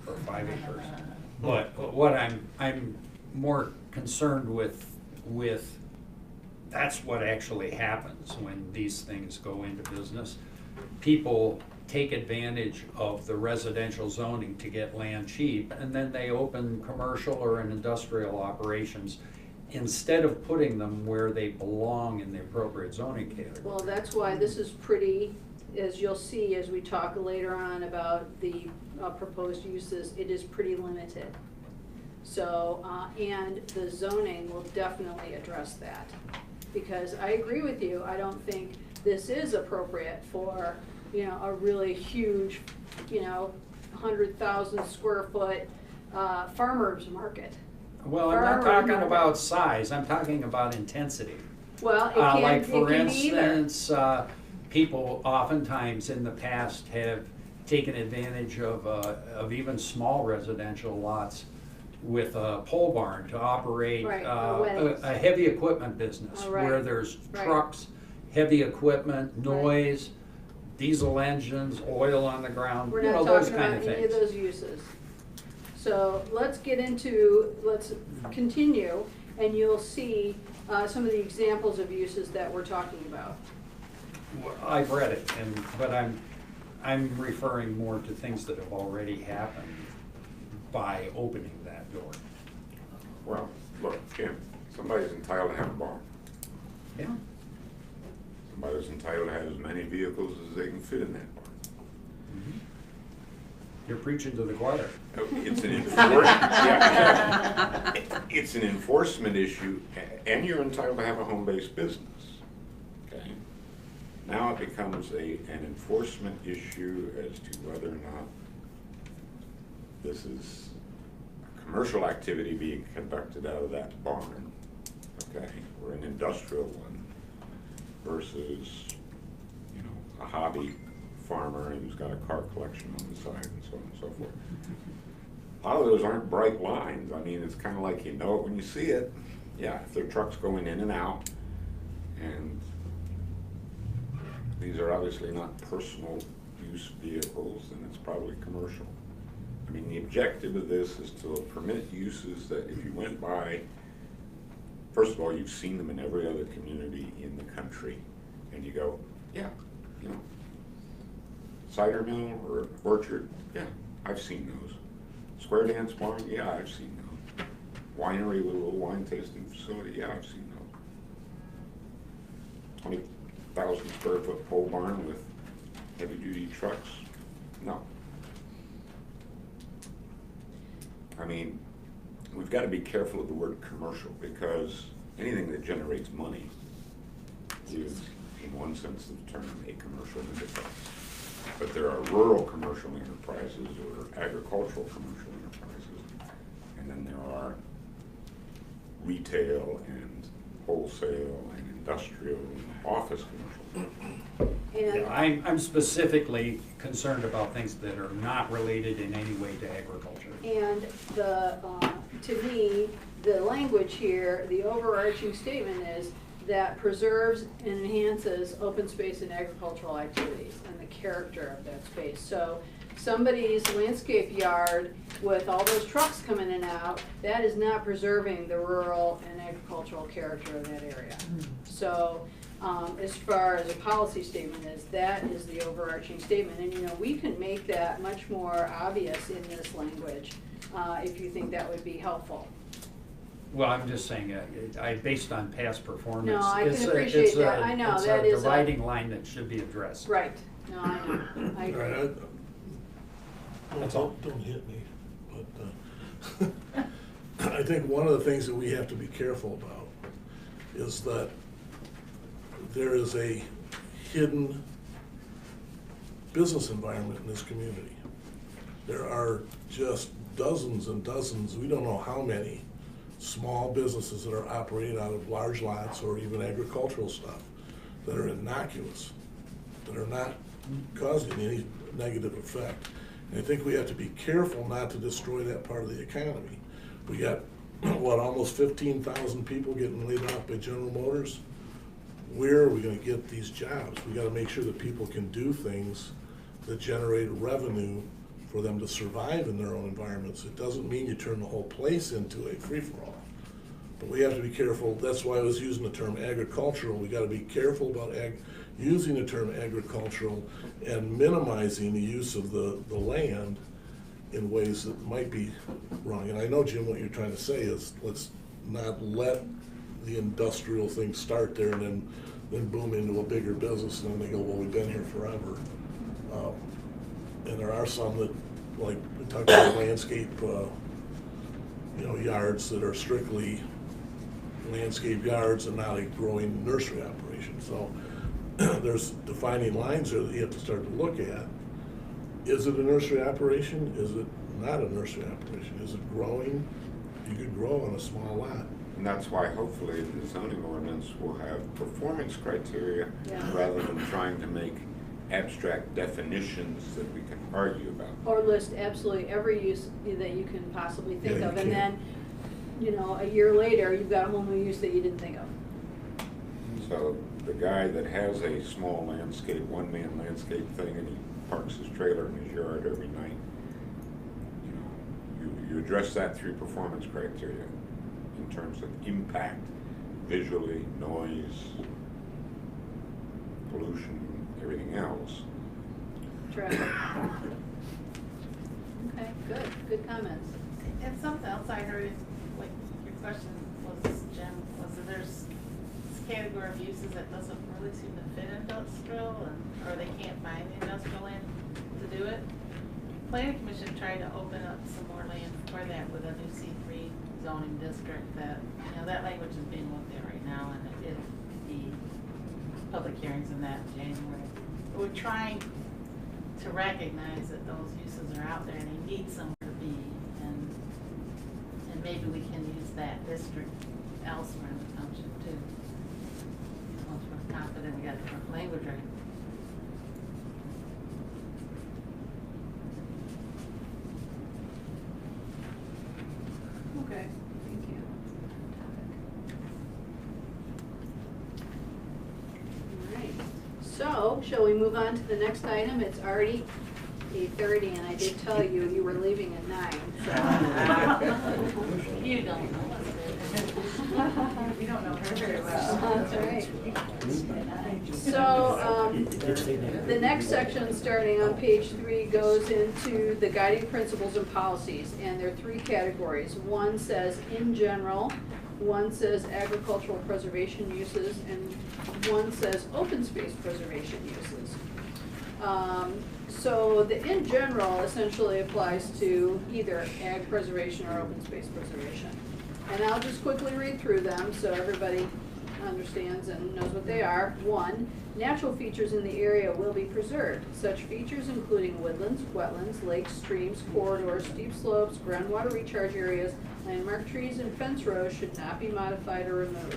or 5 acres? But what I'm more concerned with, that's what actually happens when these things go into business. People take advantage of the residential zoning to get land cheap, and then they open commercial or an industrial operations instead of putting them where they belong in the appropriate zoning category. Well, that's why this is pretty, as you'll see as we talk later on about the proposed uses, it is pretty limited. So, and the zoning will definitely address that. Because I agree with you, I don't think this is appropriate for, you know, a really huge, you know, 100,000 square foot farmer's market. Well, I'm not talking about size, I'm talking about intensity. Well, it Like, for can be either. instance, people oftentimes in the past have taken advantage of even small residential lots with a pole barn to operate Right, weddings. a heavy equipment business Oh, right, where there's right. trucks, heavy equipment, Right. noise, diesel engines, oil on the ground, We're you know, not those talking kind about of any of things. those uses. So let's continue, and you'll see some of the examples of uses that we're talking about. Well, I've read it, but I'm referring more to things that have already happened by opening that door. Well, look, Jim, somebody's entitled to have a barn. Yeah. Somebody's entitled to have as many vehicles as they can fit in that barn. You're preaching to the choir. It's an yeah, it's an enforcement issue, and you're entitled to have a home-based business. Okay. Now it becomes an enforcement issue as to whether or not this is a commercial activity being conducted out of that barn, okay, or an industrial one, versus, you know, a hobby farmer who's got a car collection on the side and so on and so forth. A lot of those aren't bright lines. I mean, it's kind of like you know it when you see it. Yeah, if there are trucks going in and out, and these are obviously not personal use vehicles, then it's probably commercial. I mean, the objective of this is to permit uses that if you went by, first of all, you've seen them in every other community in the country, and you go, yeah, you know, cider mill or orchard, yeah, I've seen those. Square dance barn, yeah, I've seen those. Winery with a little wine tasting facility, yeah, I've seen those. 20,000 square foot pole barn with heavy duty trucks, no. I mean, we've got to be careful of the word commercial, because anything that generates money is, in one sense of the term, a commercial enterprise. But there are rural commercial enterprises or agricultural commercial enterprises, and then there are retail and wholesale and industrial and office commercial. Yeah, I'm specifically concerned about things that are not related in any way to agriculture. And to me, the language here, the overarching statement is that preserves and enhances open space and agricultural activities and the character of that space. So somebody's landscape yard with all those trucks coming in and out, that is not preserving the rural and agricultural character of that area. So as far as a policy statement is, that is the overarching statement. And you know, we can make that much more obvious in this language if you think that would be helpful. Well, I'm just saying, based on past performance. No, I can appreciate that. I know, that is It's a dividing line that should be addressed. Right. No, I know. I agree. All right, That's all. Don't hit me, but I think one of the things that we have to be careful about is that there is a hidden business environment in this community. There are just dozens and dozens, we don't know how many, small businesses that are operating out of large lots or even agricultural stuff that are innocuous, that are not causing any negative effect. And I think we have to be careful not to destroy that part of the economy. We got, what, almost 15,000 people getting laid off by General Motors? Where are we gonna get these jobs? We gotta make sure that people can do things that generate revenue for them to survive in their own environments. It doesn't mean you turn the whole place into a free-for-all. But we have to be careful. That's why I was using the term agricultural. We gotta be careful about using the term agricultural and minimizing the use of the land in ways that might be wrong. And I know, Jim, what you're trying to say is let's not let the industrial thing start there and then boom into a bigger business, and then they go, well, we've been here forever. And there are some that, like we talked about landscape, yards that are strictly landscape yards and not a growing nursery operation. So there's defining lines there that you have to start to look at. Is it a nursery operation? Is it not a nursery operation? Is it growing? You could grow on a small lot. And that's why hopefully the zoning ordinance will have performance criteria Yeah. rather than trying to make abstract definitions that we can argue about. Or list absolutely every use that you can possibly think Yeah, you of, and can. then, a year later, you've got a whole new use that you didn't think of. So the guy that has a small landscape, one-man landscape thing, and he parks his trailer in his yard every night, you address that through performance criteria. In in terms of impact, visually, noise, pollution, everything else. Traffic. Okay, good comments. And something else I heard, like, your question was, Jim, was that there's this category of uses that doesn't really seem to fit industrial, or they can't find the industrial land to do it. Planning Commission tried to open up some more land for that with a new C3 zoning district that, that language is being looked at right now, and it'll be public hearings in that in January. But we're trying to recognize that those uses are out there and they need somewhere to be, and maybe we can use that district elsewhere in the township too. Once we're confident we got the language right. Okay, thank you. All right, so shall we move on to the next item? It's already 8:30 and I did tell you you were leaving at 9, so. You don't know us. We don't know her very well. That's right. So, the next section, starting on page 3, goes into the guiding principles and policies, and there are 3 categories. One says in general, one says agricultural preservation uses, and one says open space preservation uses. So the in general essentially applies to either ag preservation or open space preservation. And I'll just quickly read through them so everybody understands and knows what they are. 1, natural features in the area will be preserved. Such features including woodlands, wetlands, lakes, streams, corridors, steep slopes, groundwater recharge areas, landmark trees, and fence rows should not be modified or removed.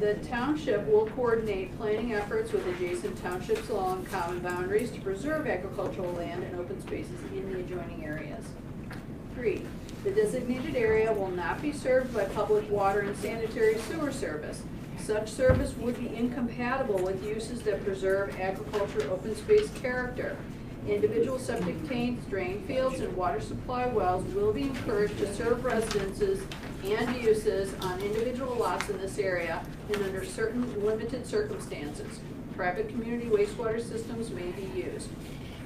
The township will coordinate planning efforts with adjacent townships along common boundaries to preserve agricultural land and open spaces in the adjoining areas. 3, the designated area will not be served by public water and sanitary sewer service. Such service would be incompatible with uses that preserve agriculture open space character. Individual septic tanks, drain fields, and water supply wells will be encouraged to serve residences and uses on individual lots in this area and under certain limited circumstances. Private community wastewater systems may be used.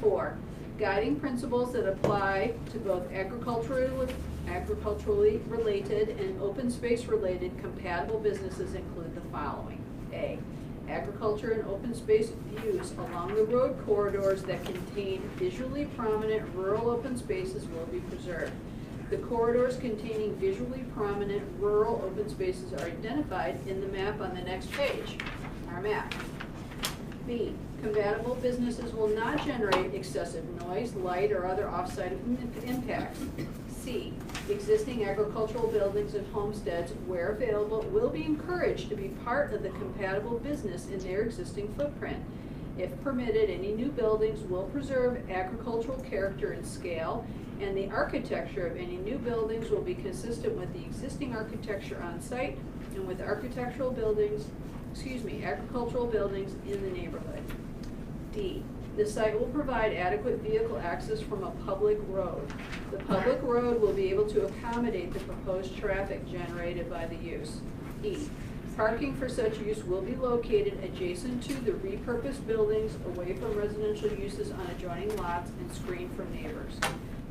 4, guiding principles that apply to both agriculturally related and open space related compatible businesses include the following. A, agriculture and open space use along the road corridors that contain visually prominent rural open spaces will be preserved. The corridors containing visually prominent rural open spaces are identified in the map on the next page, our map. B, compatible businesses will not generate excessive noise, light, or other off-site impacts. C, existing agricultural buildings and homesteads, where available, will be encouraged to be part of the compatible business in their existing footprint. If permitted, any new buildings will preserve agricultural character and scale, and the architecture of any new buildings will be consistent with the existing architecture on site and with agricultural buildings in the neighborhood. D, the site will provide adequate vehicle access from a public road. The public road will be able to accommodate the proposed traffic generated by the use. E, parking for such use will be located adjacent to the repurposed buildings away from residential uses on adjoining lots and screened from neighbors.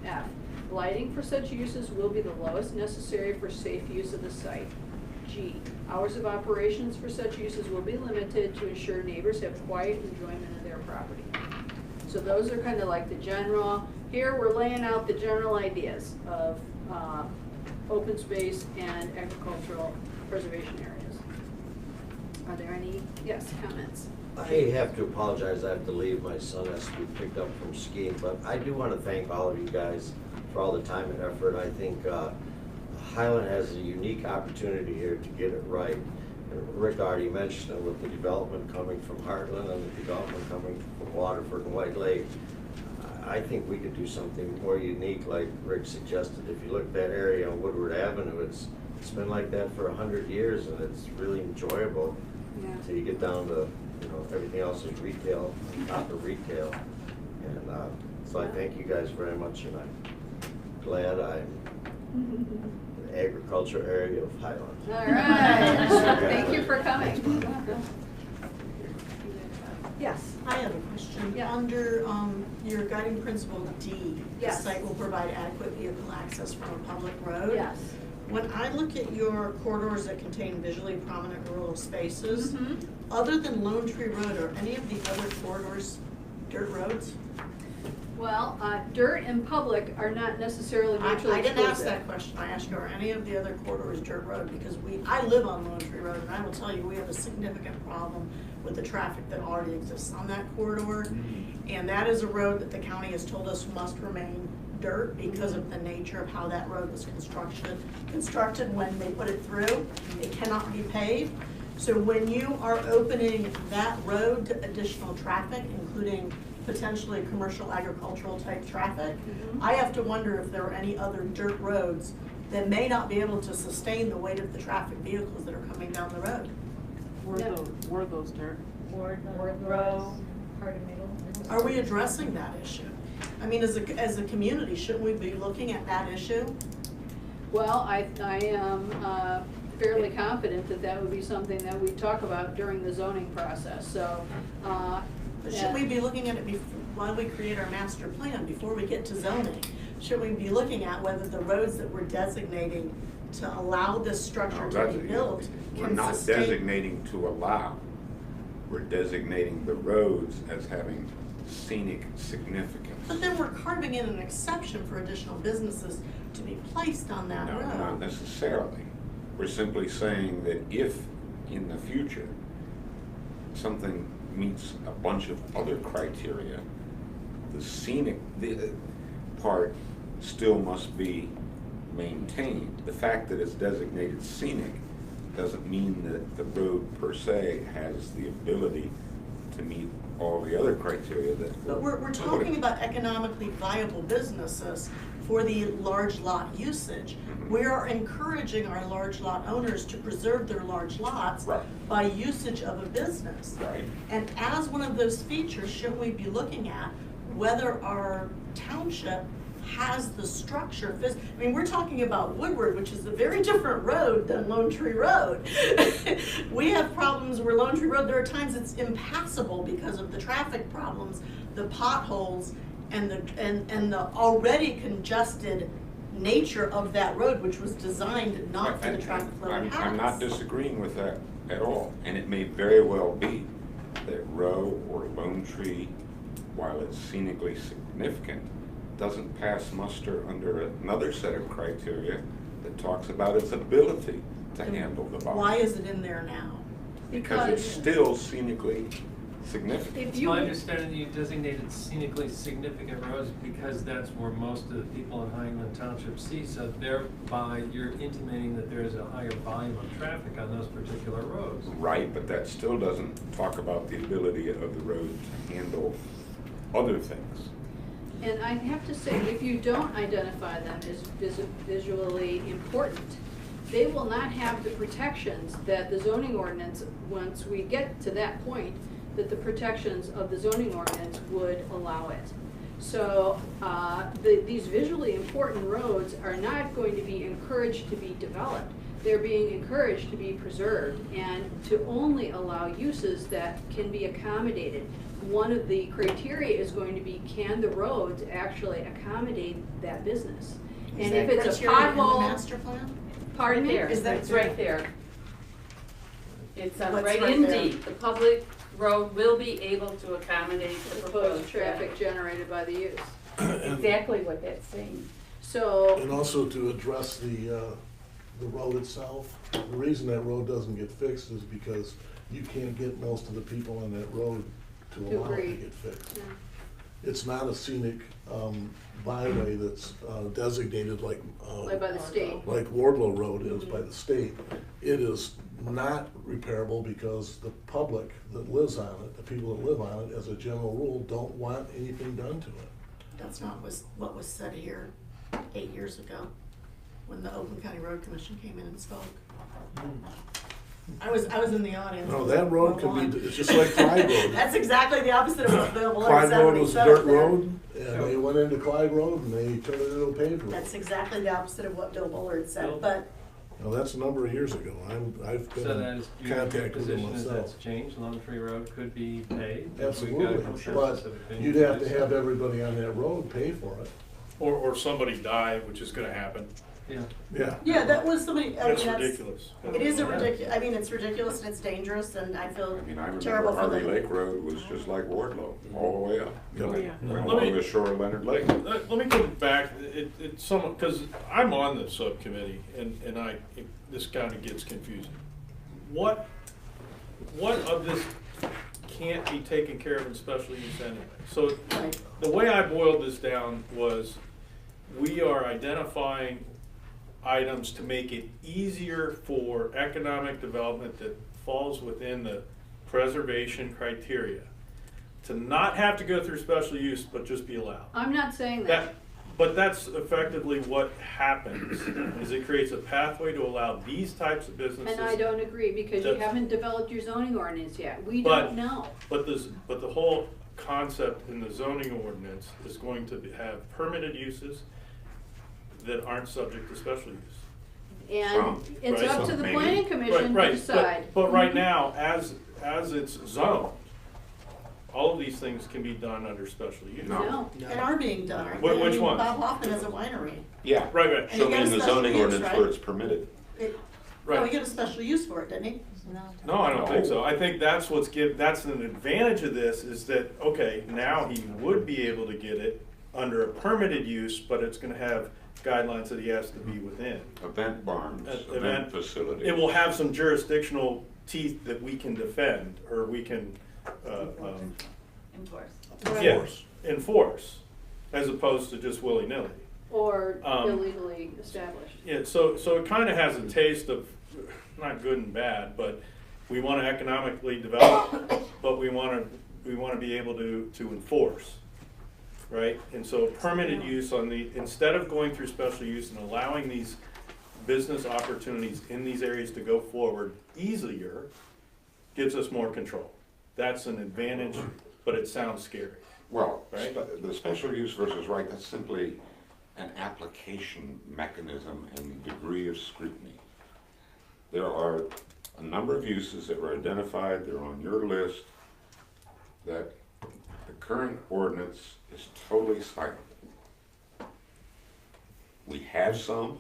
F, lighting for such uses will be the lowest necessary for safe use of the site. G, hours of operations for such uses will be limited to ensure neighbors have quiet enjoyment of their property. So those are kind of like the general. Here we're laying out the general ideas of open space and agricultural preservation areas. Are there any, yes, comments? I have to apologize, I have to leave, my son has to be picked up from skiing, but I do want to thank all of you guys for all the time and effort. I think Highland has a unique opportunity here to get it right. And Rick already mentioned it with the development coming from Heartland and the development coming from Waterford and White Lake. I think we could do something more unique like Rick suggested. If you look at that area on Woodward Avenue, it's been like that for 100 years and it's really enjoyable. Yeah. Until you get down to, everything else is retail, on top of retail. And so I thank you guys very much, and I'm glad I'm agriculture area of Highland. All right, thank you for coming. Yes. I have a question. Yeah. Under your guiding principle D, the Yes. site will provide adequate vehicle access from a public road. Yes. When I look at your corridors that contain visually prominent rural spaces, Mhm. other than Lone Tree Road, are any of the other corridors dirt roads? Well, dirt and public are not necessarily mutually I didn't ask exclusive. that question. I asked you, are any of the other corridors dirt road? Because I live on Lone Tree Road, and I will tell you, we have a significant problem with the traffic that already exists on that corridor. And that is a road that the county has told us must remain dirt because of the nature of how that road was constructed when they put it through. It cannot be paved. So when you are opening that road to additional traffic, including potentially commercial agricultural type traffic, I have to wonder if there are any other dirt roads that may not be able to sustain the weight of the traffic vehicles that are coming down the road. Were those dirt? Ward Row, part of Middle. Are we addressing that issue? I mean, as a community, shouldn't we be looking at that issue? Well, I am fairly confident that that would be something that we talk about during the zoning process, so. But should we be looking at it while we create our master plan, before we get to zoning? Should we be looking at whether the roads that we're designating to allow this structure to be built We're can not sustain? designating to allow. We're designating the roads as having scenic significance. But then we're carving in an exception for additional businesses to be placed on that No, not road. necessarily. We're simply saying that if, in the future, something meets a bunch of other criteria, the scenic part still must be maintained. The fact that it's designated scenic doesn't mean that the road per se has the ability to meet all the other criteria that. But we're talking about economically viable businesses for the large lot usage. We are encouraging our large lot owners to preserve their large lots by usage of a business. Right. And as one of those features, shouldn't we be looking at whether our township has the structure? I mean, we're talking about Woodward, which is a very different road than Lone Tree Road. We have problems where Lone Tree Road, there are times it's impassable because of the traffic problems, the potholes, and the already congested nature of that road, which was designed not for the traffic flow it has. I'm not disagreeing with that at all, and it may very well be that Row or Lone Tree, while it's scenically significant, doesn't pass muster under another set of criteria that talks about its ability to handle the volume. Why is it in there now? Because it's still scenically significant. If It's you, my understanding that you designated scenically significant roads because that's where most of the people in Highland Township see, so thereby you're intimating that there's a higher volume of traffic on those particular roads. Right, but that still doesn't talk about the ability of the road to handle other things. and I have to say, if you don't identify them as visually important, they will not have the protections that the zoning ordinance, once we get to that point, that the protections of the zoning ordinance would allow it. So these visually important roads are not going to be encouraged to be developed. They're being encouraged to be preserved and to only allow uses that can be accommodated. One of the criteria is going to be, can the roads actually accommodate that business? Is And that if it's a criteria in the pothole, master plan? pardon me? There, Is that it's right there. It's What's right right in there? D. The public road will be able to accommodate the Proposed traffic generated by the use. Exactly what that's saying. So, And also to address the road itself, the reason that road doesn't get fixed is because you can't get most of the people on that road to allow it to Agreed. get fixed. yeah. It's not a scenic byway that's designated like By the state. like Wardlow Road is by the state. It is not repairable because the public that lives on it, the people that live on it, as a general rule, don't want anything done to it. That's not what was said here 8 years ago, when the Oakland County Road Commission came in and spoke. I was in the audience. No, that road could be, it's just like Clyde Road. That's exactly the opposite of what Bill Bullard Clyde said Road when he was a said dirt it there. road, and they went into Clyde Road and they turned it into a paved road. That's exactly the opposite of what Bill Bullard Bill? said, but Well, that's a number of years ago. I've been So that in is, your contact with them position is that's myself. changed, Lone Tree Road could be paved? We've got a Absolutely, consensus but of opinion you'd to have do to so. have everybody on that road pay for it. Or somebody die, which is gonna happen. Yeah. Yeah. yeah, that was somebody, I mean, That's that's. ridiculous. It is a ridiculous, I mean, it's ridiculous and it's dangerous and I feel I mean, I remember terrible for Harvey them. Lake Road was just like Wardlow, all the way up. Yep. Oh, yeah. Went Let me- along the shore of Leonard Lake. Let me come back, it's some, because I'm on the subcommittee, and this kind of gets confusing. What of this can't be taken care of in special use anyway? So, Right. the way I boiled this down was, we are identifying items to make it easier for economic development that falls within the preservation criteria, to not have to go through special use, but just be allowed. I'm not saying that. But that's effectively what happens, is it creates a pathway to allow these types of businesses. And I don't agree, because you That's- haven't developed your zoning ordinance yet. We But- don't know. But the whole concept in the zoning ordinance is going to have permitted uses that aren't subject to special use. And Some, it's right, up to some the maybe. planning commission Right, to decide. But right now, as it's zoned, all of these things can be done under special use. No. And are being done, aren't Wh- they? I which mean, ones? Bob Hoffman has a winery. Yeah. Right. And Show you me get in a the special zoning use, ordinance right? where it's permitted. No, Right. he got a special use for it, didn't he? No, I don't think so. I think that's that's an advantage of this, is that, okay, now he would be able to get it under a permitted use, but it's gonna have guidelines that he has to be within. Event barns, Event- event facilities. It will have some jurisdictional teeth that we can defend, or we can, enforce, as opposed to just willy-nilly. Or Um, illegally established. Yeah, so it kind of has a taste of, not good and bad, but we want to economically develop, but we want to be able to enforce, right? And so permitted use instead of going through special use and allowing these business opportunities in these areas to go forward easier, gives us more control. That's an advantage, but it sounds scary. Well, Right. the special use versus right, that's simply an application mechanism and degree of scrutiny. There are a number of uses that were identified, they're on your list, that the current ordinance is totally silent. We have some,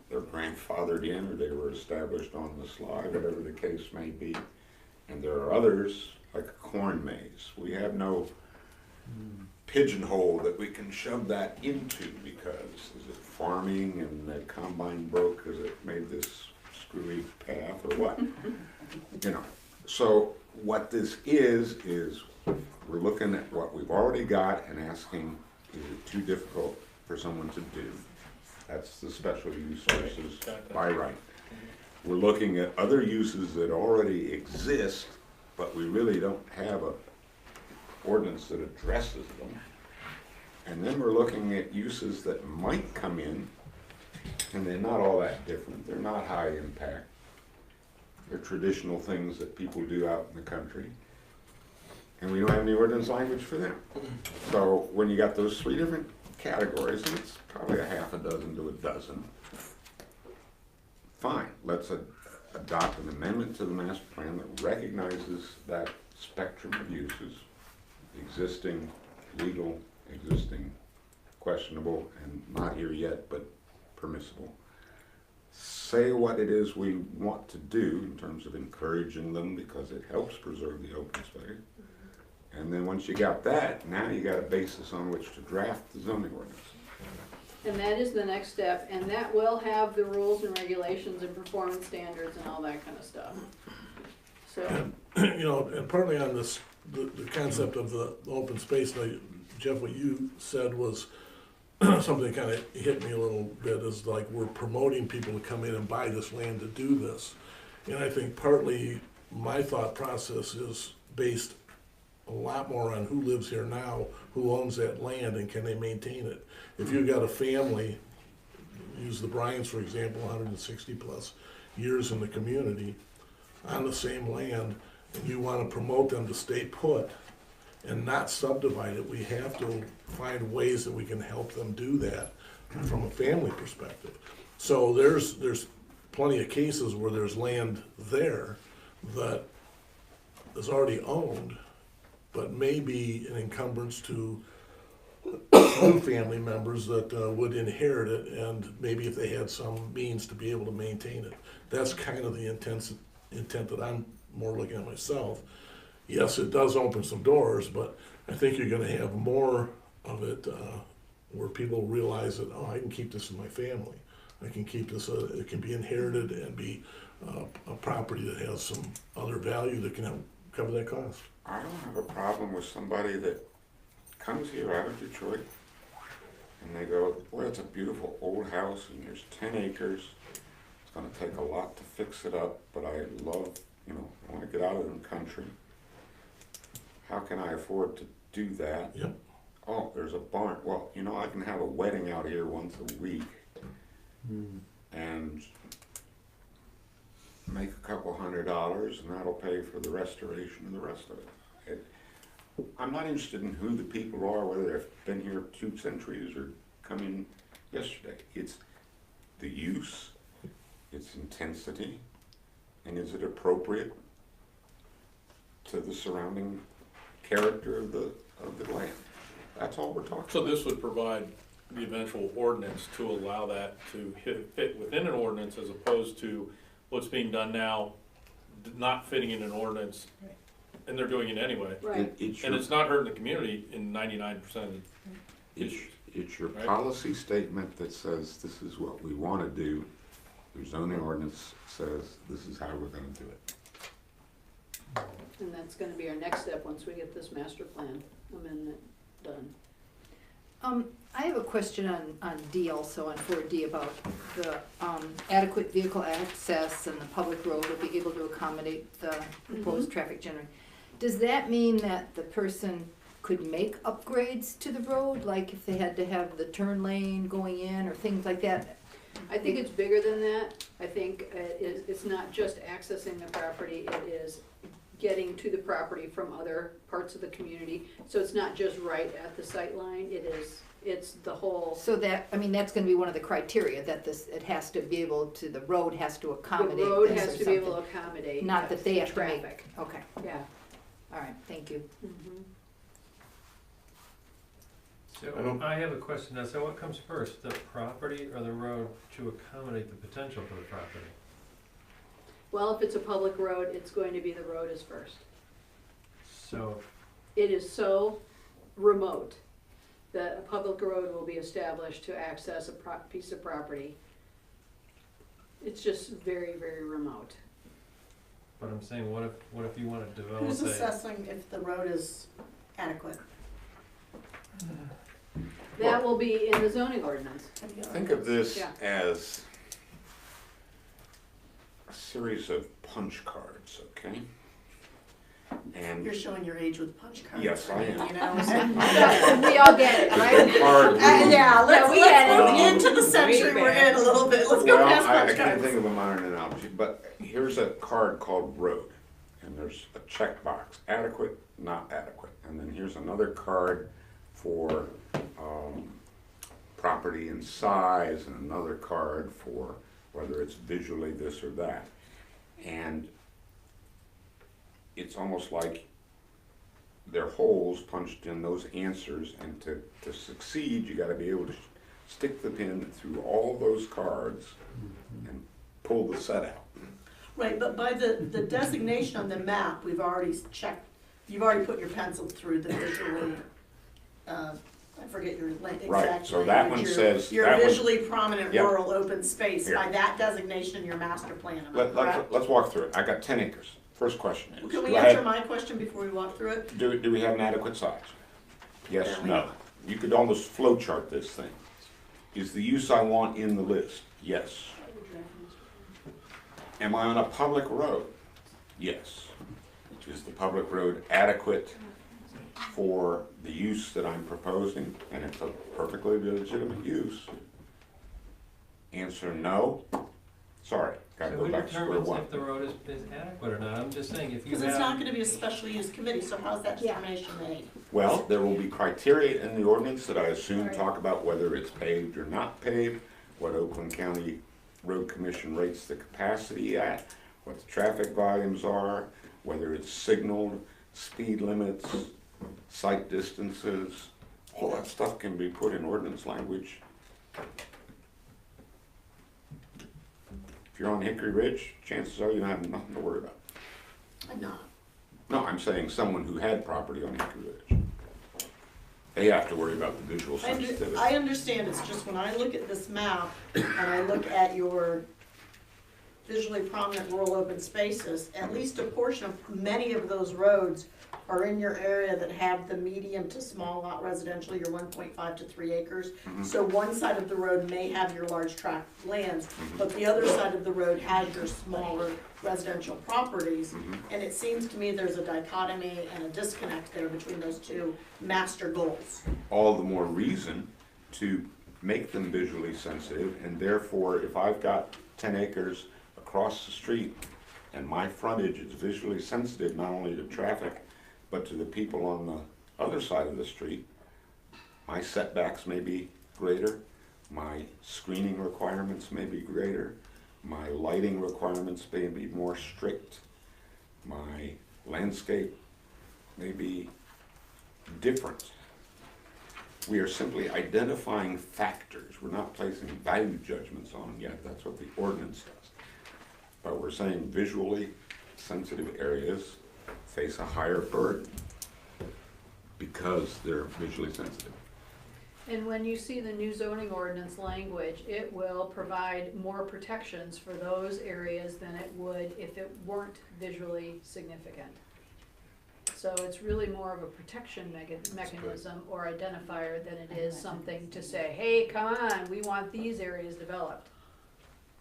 they're grandfathered in, or they were established on the slide, whatever the case may be. And there are others, like a corn maze. We have no pigeonhole that we can shove that into, because is it farming and the combine broke because it made this screwy path, or what? You know, so what this is we're looking at what we've already got and asking, is it too difficult for someone to do? That's the special use versus by right. We're looking at other uses that already exist, but we really don't have a ordinance that addresses them. And then we're looking at uses that might come in, and they're not all that different. They're not high impact. They're traditional things that people do out in the country. And we don't have any ordinance language for them. So when you got those three different categories, and it's probably a half a dozen to a dozen, fine, let's adopt an amendment to the master plan that recognizes that spectrum of uses, existing, legal, existing, questionable, and not here yet, but permissible. Say what it is we want to do in terms of encouraging them, because it helps preserve the open space. And then once you got that, now you got a basis on which to draft the zoning ordinance. And that is the next step, and that will have the rules and regulations and performance standards and all that kind of stuff. So, You know, and partly on this, the concept of the open space, like, Jeff, what you said was something that kind of hit me a little bit, is like, we're promoting people to come in and buy this land to do this. And I think partly my thought process is based a lot more on who lives here now, who owns that land, and can they maintain it. If you've got a family, use the Bryans for example, 160 plus years in the community, on the same land, and you wanna promote them to stay put and not subdivide it, we have to find ways that we can help them do that from a family perspective. So there's plenty of cases where there's land there that is already owned, but may be an encumbrance to some family members that would inherit it, and maybe if they had some means to be able to maintain it. That's kind of the intent that I'm more looking at myself. Yes, it does open some doors, but I think you're gonna have more of it where people realize that, oh, I can keep this in my family. I can keep this, it can be inherited and be a property that has some other value that can help cover that cost. I don't have a problem with somebody that comes here out of Detroit and they go, boy, it's a beautiful old house and there's 10 acres. It's gonna take a lot to fix it up, but I love, I wanna get out of the country. How can I afford to do that? Yep. Oh, there's a barn. Well, I can have a wedding out here once a week and make a couple $100, and that'll pay for the restoration and the rest of it. I'm not interested in who the people are, whether they've been here 2 centuries or come in yesterday. It's the use, its intensity, and is it appropriate to the surrounding character of the land. That's all we're talking So about. this would provide the eventual ordinance to allow that to fit within an ordinance as opposed to what's being done now, not fitting in an ordinance, and they're doing it anyway. Right. And it's not hurting the community in 99% of the issues. It's your right? policy statement that says this is what we want to do. Your zoning ordinance says this is how we're going to do it. And that's gonna be our next step once we get this master plan amendment done. I have a question on D also, on 4D, about the adequate vehicle access and the public road will be able to accommodate the proposed traffic generator. Does that mean that the person could make upgrades to the road, like if they had to have the turn lane going in or things like that? I think it's bigger than that. I think it's not just accessing the property, it is getting to the property from other parts of the community. So it's not just right at the sight line, it's the whole. So that, that's gonna be one of the criteria, that it has to be able to, the road has to accommodate this The or road has to be something. able to accommodate. Not that they have to make, traffic. okay, Yeah. all right, thank you. Mhm. So I have a question now. So what comes first, the property or the road to accommodate the potential for the property? Well, if it's a public road, it's going to be the road is first. So, It is so remote that a public road will be established to access a piece of property. It's just very, very remote. but I'm saying, what if you want to develop Who's a, assessing if the road is adequate? That will be in the zoning ordinance. Think of this Yeah. as a series of punch cards, okay? And You're showing your age with punch cards. Yes, I right? am. You know? We all get it, right? card Yeah, let's we had it. into the century we're in a little bit. Let's go Well, past I punch can't cards. think of a modern analogy, but here's a card called road, and there's a checkbox, adequate, not adequate. And then here's another card for property and size, and another card for whether it's visually this or that. And it's almost like they're holes punched in those answers, and to succeed, you gotta be able to stick the pin through all those cards and pull the set out. Right, but by the designation on the map, we've already checked, you've already put your pencil through the visually, I forget your exact Right, so language. that one Your- says- Your that one- visually prominent Yep. rural open space, Here. by that designation in your master plan, am I correct? Let's walk through it. I got 10 acres. First question is, Can do we I answer have- my question before we walk through it? do we have an adequate size? Yes, Apparently no. not. You could almost flow chart this thing. Is the use I want in the list? Yes. Am I on a public road? Yes. Is the public road adequate for the use that I'm proposing? And it's a perfectly legitimate use. Answer no. Sorry, Gotta So go who back to square determines one. if the road is adequate or not? I'm just saying, if you Because have. it's not gonna be a special use committee, so how's that determination made? Well, there will be criteria in the ordinance that I assume Right. talk about whether it's paved or not paved, what Oakland County Road Commission rates the capacity at, what the traffic volumes are, whether it's signaled, speed limits, sight distances. All that stuff can be put in ordinance language. If you're on Hickory Ridge, chances are you don't have nothing to worry about. No. No, I'm saying someone who had property on Hickory Ridge. They have to worry about the visual sensitivity. I understand, it's just when I look at this map and I look at your visually prominent rural open spaces, at least a portion of many of those roads are in your area that have the medium to small lot residential, your 1.5 to 3 acres. So one side of the road may have your large tract lands, but the other side of the road has your smaller residential properties. And it seems to me there's a dichotomy and a disconnect there between those two master goals. All the more reason to make them visually sensitive, and therefore, if I've got 10 acres across the street and my frontage is visually sensitive not only to traffic, but to the people on the other side of the street, my setbacks may be greater, my screening requirements may be greater, my lighting requirements may be more strict, my landscape may be different. We are simply identifying factors. We're not placing value judgments on them yet. That's what the ordinance does. But we're saying visually sensitive areas face a higher burden because they're visually sensitive. And when you see the new zoning ordinance language, it will provide more protections for those areas than it would if it weren't visually significant. So it's really more of a protection mechanism or identifier than it is something to say, hey, come on, we want these areas developed.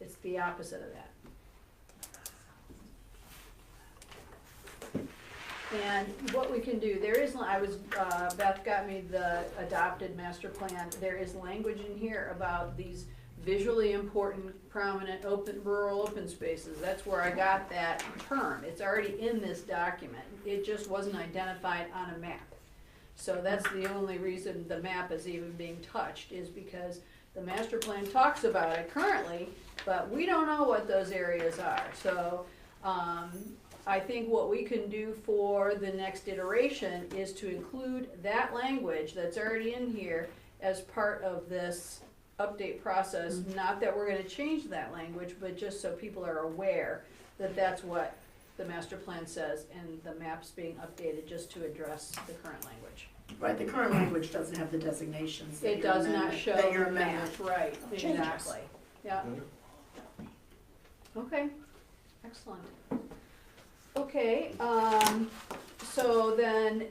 It's the opposite of that. And what we can do, there is, Beth got me the adopted master plan, there is language in here about these visually important, prominent, rural open spaces. That's where I got that term. It's already in this document. It just wasn't identified on a map. So that's the only reason the map is even being touched, is because the master plan talks about it currently, but we don't know what those areas are. So, I think what we can do for the next iteration is to include that language that's already in here as part of this update process. Not that we're gonna change that language, but just so people are aware that that's what the master plan says, and the map's being updated just to address the current language. Right, the current language doesn't have the designations. It does not show that your the map, amendment right, changes. exactly, yeah. Okay, excellent. Okay, so then,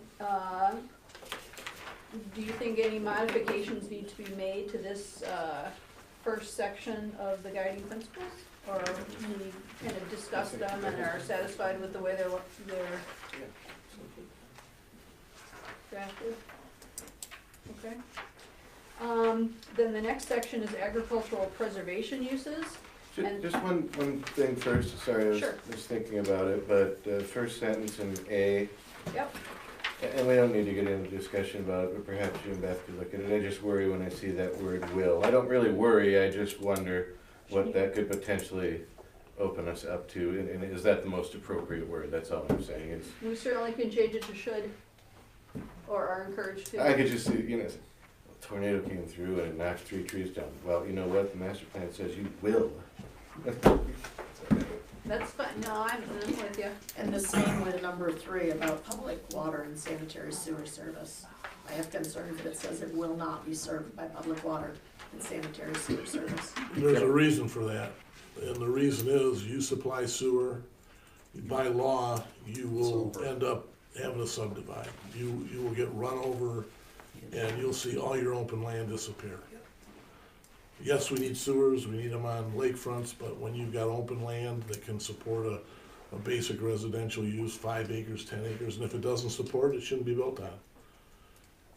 do you think any modifications need to be made to this, first section of the guiding principles? Or we kind of discuss them and are satisfied with the way they're drafted? Okay. Then the next section is agricultural preservation uses. And- Just one thing first, sorry, I was Sure. just thinking about it, but first sentence in A, Yep, and we don't need to get into discussion about it, but perhaps you and Beth could look at it. I just worry when I see that word will. I don't really worry, I just wonder what that could potentially open us up to, and is that the most appropriate word? That's all I'm saying, is, we certainly can change it to should, or are encouraged to. I could just see, a tornado came through and it knocked 3 trees down. Well, you know what, the master plan says you will. That's fine, no, I'm with you. And the same with number 3 about public water and sanitary sewer service. I have concerns that it says it will not be served by public water and sanitary sewer service. There's a reason for that, and the reason is you supply sewer, by law, you will end up having to subdivide. You will get run over, and you'll see all your open land disappear. Yes, we need sewers, we need them on lakefronts, but when you've got open land that can support a basic residential use, 5 acres, 10 acres, and if it doesn't support it, shouldn't be built on.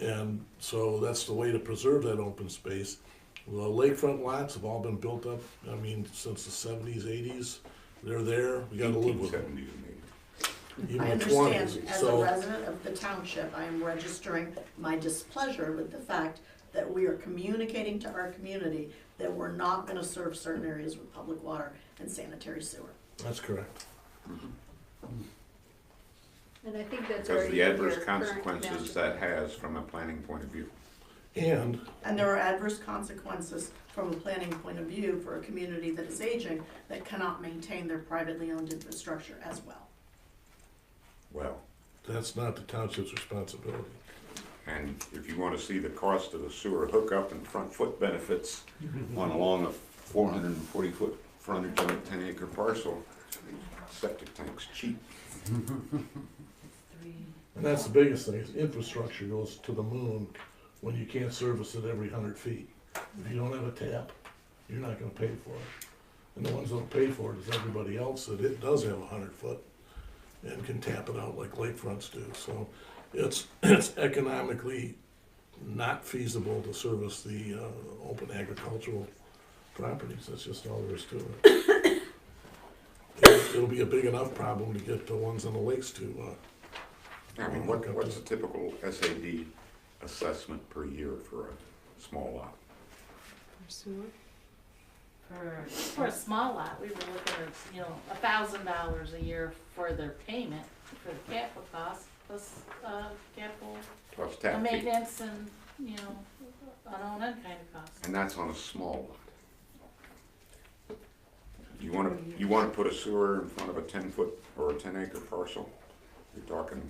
And so that's the way to preserve that open space. The lakefront lots have all been built up, I mean, since the 70s, 80s. They're there, we gotta live with them. 1870s maybe. Even I the understand, 20s. as a So, resident of the township, I am registering my displeasure with the fact that we are communicating to our community that we're not gonna serve certain areas with public water and sanitary sewer. that's correct. And I think that's Because already the in adverse your current consequences master that has from a planning point of view. And And there are adverse consequences from a planning point of view for a community that is aging that cannot maintain their privately owned infrastructure as well. Well, that's not the township's responsibility. and if you want to see the cost of the sewer hookup and front foot benefits on along a 440-foot frontage on a 10-acre parcel, septic tank's cheap. And that's the biggest thing, is infrastructure goes to the moon when you can't service it every 100 feet. If you don't have a tap, you're not gonna pay for it. And the ones that don't pay for it is everybody else that it does have 100 foot and can tap it out like lakefronts do. So it's economically not feasible to service the open agricultural properties. That's just all there is to it. It'll be a big enough problem to get the ones on the lakes to I mean, what's a typical SAD assessment per year for a small lot? For a small lot, we were looking at, you know, $1,000 a year for their payment for the capital costs, plus capital Plus tap fee. maintenance and, you know, on that kind of costs. And that's on a small lot. You wanna put a sewer in front of a 10-foot or a 10-acre parcel? You're talking,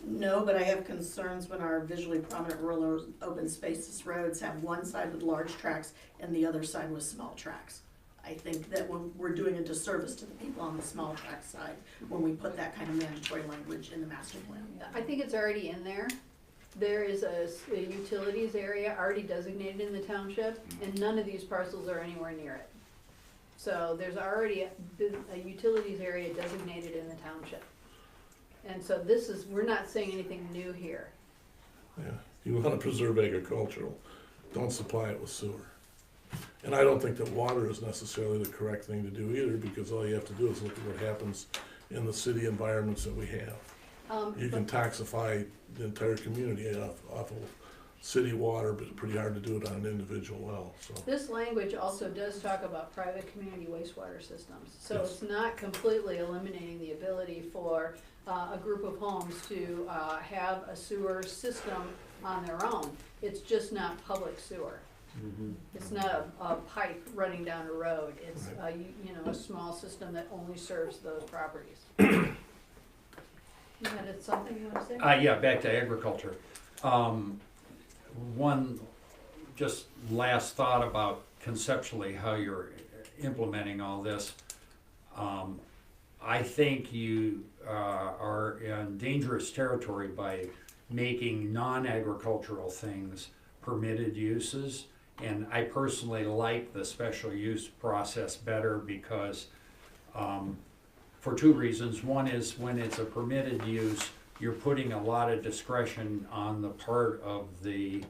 No, but I have concerns when our visually prominent rural open spaces roads have one side with large tracks and the other side with small tracks. I think that when we're doing a disservice to the people on the small track side when we put that kind of mandatory language in the master plan. I think it's already in there. There is a utilities area already designated in the township, and none of these parcels are anywhere near it. So there's already a utilities area designated in the township. And so this is, we're not saying anything new here. Yeah, you wanna preserve agricultural, don't supply it with sewer. And I don't think that water is necessarily the correct thing to do either, because all you have to do is look at what happens in the city environments that we have. You can toxify the entire community off of city water, but it's pretty hard to do it on an individual well, so. This language also does talk about private community wastewater systems. So Yes. it's not completely eliminating the ability for a group of homes to have a sewer system on their own. It's just not public sewer. It's not a pipe running down a road. It's a small system that only serves those properties. You had something you want to say? Yeah, back to agriculture. One, just last thought about conceptually how you're implementing all this. I think you are in dangerous territory by making non-agricultural things permitted uses. And I personally like the special use process better because for two reasons. One is when it's a permitted use, you're putting a lot of discretion on the part of the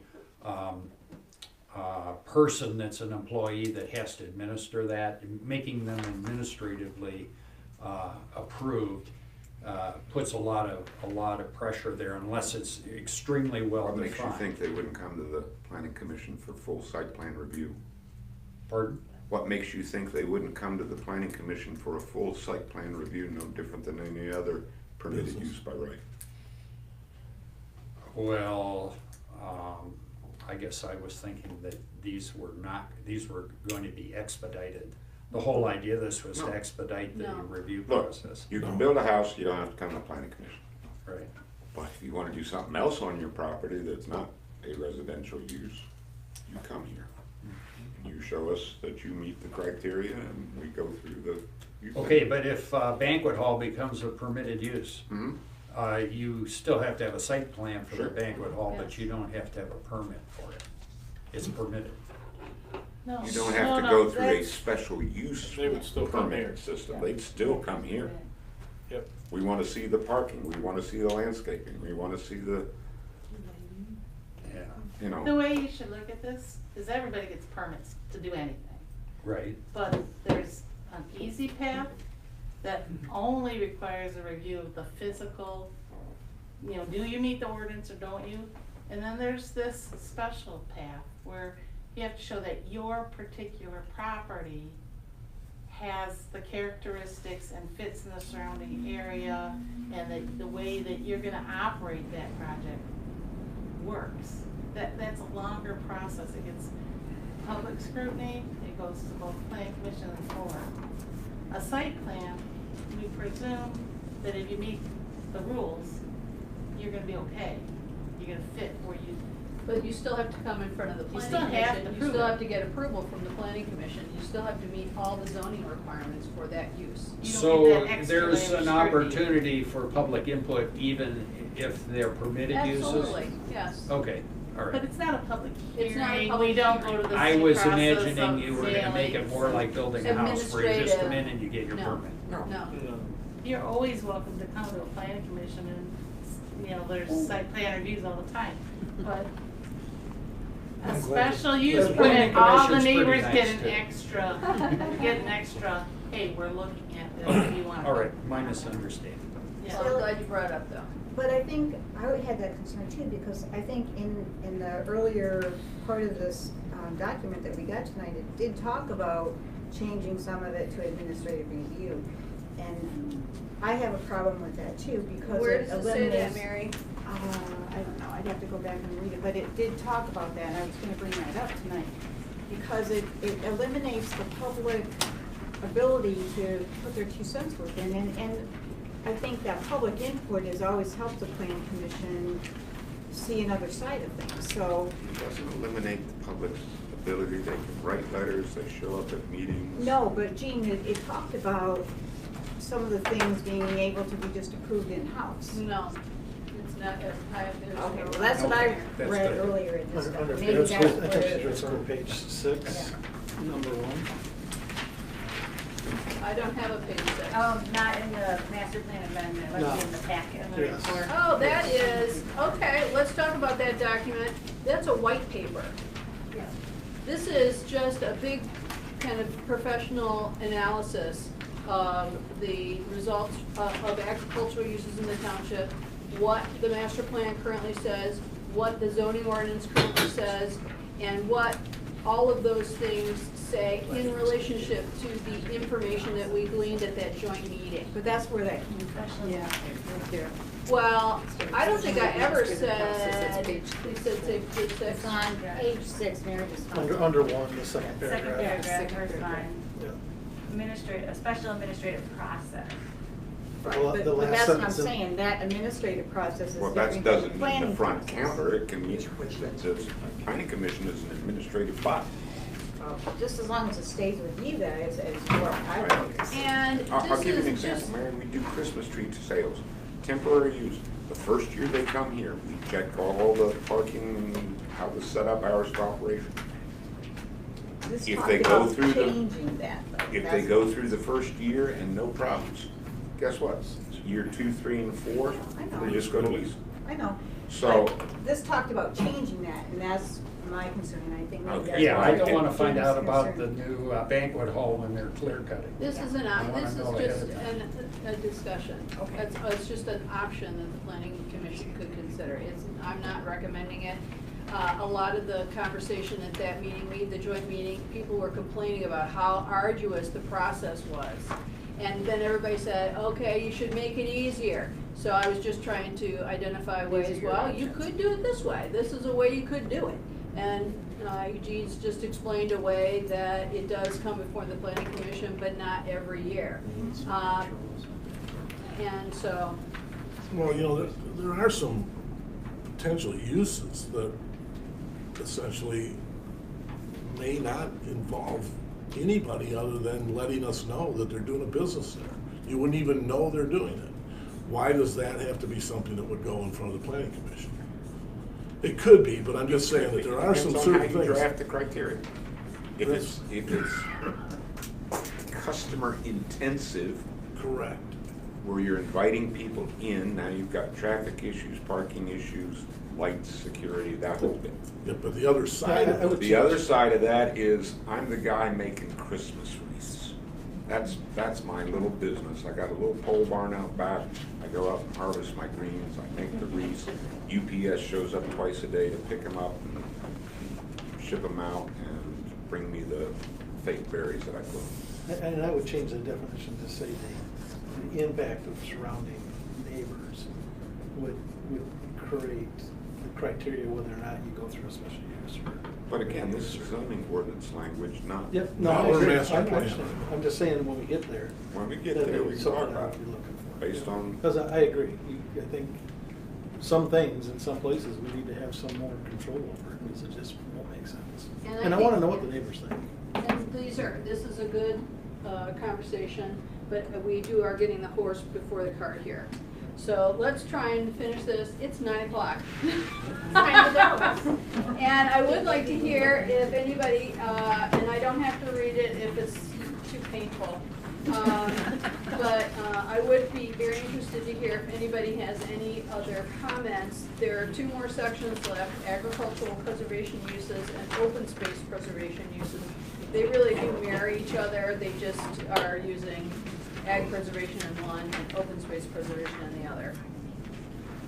person that's an employee that has to administer that. Making them administratively approved puts a lot of pressure there unless it's extremely well what defined. makes you think they wouldn't come to the planning commission for full site plan review? Pardon? What makes you think they wouldn't come to the planning commission for a full site plan review, no different than any other permitted use by right? Well, I guess I was thinking that these were going to be expedited. The whole idea of this was to No. expedite the No. review Look, process. you can build a house, you don't have to come to the planning commission. Right. But if you wanna do something else on your property that's not a residential use, you come here. You show us that you meet the criteria and we go through the. Okay, but if banquet hall becomes a permitted use, Mhm. you still have to have a site plan for Sure. the banquet hall, but Yes. you don't have to have a permit for it. It's permitted. No, You don't have to no, go through a that's- special use They would still come here. permit system, they'd still come here. Yep. We wanna see the parking, we wanna see the landscaping, we wanna see the, Yeah. you The know, way you should look at this is everybody gets permits to do anything. Right. But there's an easy path that only requires a review of the physical, you know, do you meet the ordinance or don't you? And then there's this special path where you have to show that your particular property has the characteristics and fits in the surrounding area, and the way that you're gonna operate that project works. That's a longer process. It gets public scrutiny, it goes to both planning commission and the board. A site plan, we presume that if you meet the rules, you're gonna be okay. You're gonna fit where you. But you still have to come in front of the You planning still have commission, to you prove still it. have to get approval from the planning commission, you still have to meet all the zoning requirements for that use. You don't So get that extra there's layer of an scrutiny. opportunity for public input even if they're permitted uses? Absolutely, yes. Okay, all But right. it's not a public hearing. It's not a public We don't go hearing. to the I same was process imagining you were gonna make it of more like building a house where you just come in and you get your No. permit. No. No. You're always welcome to come to a planning commission and, you know, there's site plan reviews all the time, but a I'm glad special you- use The planning permit, all the commission's pretty neighbors nice, get an too. extra, get an extra, hey, we're looking at this, if you want. All right, my misunderstanding. Yeah. So I'm glad you brought it up though. But I think, I had that concern too, because I think in the earlier part of this document that we got tonight, it did talk about changing some of it to administrative review. And I have a problem with that too, because Where it does it say that, eliminates. Mary? I don't know, I'd have to go back and read it, but it did talk about that, and I was gonna bring that up tonight. Because it eliminates the public ability to put their 2 cents worth in, and I think that public input has always helped the planning commission see another side of things, so. It doesn't eliminate the public's ability, they can write letters, they show up at meetings. No, but Jean, it talked about some of the things being able to be just approved in-house. No, it's not, there's Okay, no- well, that's what I Okay, that's read good. earlier in this Under, stuff. under, Maybe that's that's what- I where think it it's is. on page 6, number 1. I don't have a page six. Not in the master plan amendment, it must be in the packet. In the Yes. report. Oh, that is, okay, let's talk about that document. That's a white paper. This is just a big kind of professional analysis of the results of agricultural uses in the township, what the master plan currently says, what the zoning ordinance currently says, and what all of those things say in relationship to the information that we gleaned at that joint meeting. But that's where that came from. Yeah, right there. Well, I don't think I ever said, Page you said say page six. It's on page 6, Mary just found it. Under 1, the second Second paragraph. paragraph, first line, Yeah. a special administrative process. Right, Well, but the last that's what I'm sentence in- saying, that administrative process is Well, different that than the doesn't mean planning the front process. counter, it can mean, the planning commission is an administrative body. Just as long as it stays with you guys as far as I Right. And I'll this give you an is example, just, Mary, we do Christmas tree sales, temporary use. The first year they come here, we check all the parking, how the setup, hours of operation. This If talked they go about through the- changing that, though. If they That's- go through the first year and no problems, guess what? Year 2, 3, and 4, I know. they're just gonna lease. I know. So- But this talked about changing that, and that's my concern, and I think maybe Okay. that's Yeah, why I don't wanna Jim's find out about the concerned. new banquet hall when they're clear cutting. this is an, I wanna this is know ahead just of time. a discussion. Okay. It's just an option that the planning commission could consider. It's, I'm not recommending it. A lot of the conversation at that meeting, the joint meeting, people were complaining about how arduous the process was. And then everybody said, okay, you should make it easier. So I was just trying to identify ways, well, you could do it this way. This is a way you could do it. And Eugene's just explained a way that it does come before the planning commission, but not every year. And so, Well, you know, there are some potential uses that essentially may not involve anybody other than letting us know that they're doing a business there. You wouldn't even know they're doing it. Why does that have to be something that would go in front of the planning commission? It could be, but I'm just saying that there are some Depends on certain how you things. draft the criteria. If it's customer intensive, Correct. where you're inviting people in, now you've got traffic issues, parking issues, lights, security, that whole bit. Yeah, but the other side of it. The other side of that is, I'm the guy making Christmas wreaths. That's my little business. I got a little pole barn out back. I go out and harvest my greens, I make the wreaths. UPS shows up twice a day to pick them up and ship them out and bring me the fake berries that I put. And I would change the definition to say the impact of surrounding neighbors would create the criteria whether or not you go through a special use or. But again, this is zoning ordinance language, not. Yep, no, Not I agree. master I plan. understand. I'm just saying, when we get there. When we get that there, we it's can talk something I about would it. be looking for. Based on. Because I agree. I think some things in some places, we need to have some more control over it, because it just won't make sense. And I want to know what the neighbors think. And this is a good conversation, but we are getting the horse before the cart here. So let's try and finish this. It's 9 o'clock. Time to go. And I would like to hear if anybody, and I don't have to read it if it's too painful. But I would be very interested to hear if anybody has any other comments. There are 2 more sections left, agricultural preservation uses and open space preservation uses. They really do mirror each other. They just are using ag preservation in one and open space preservation in the other.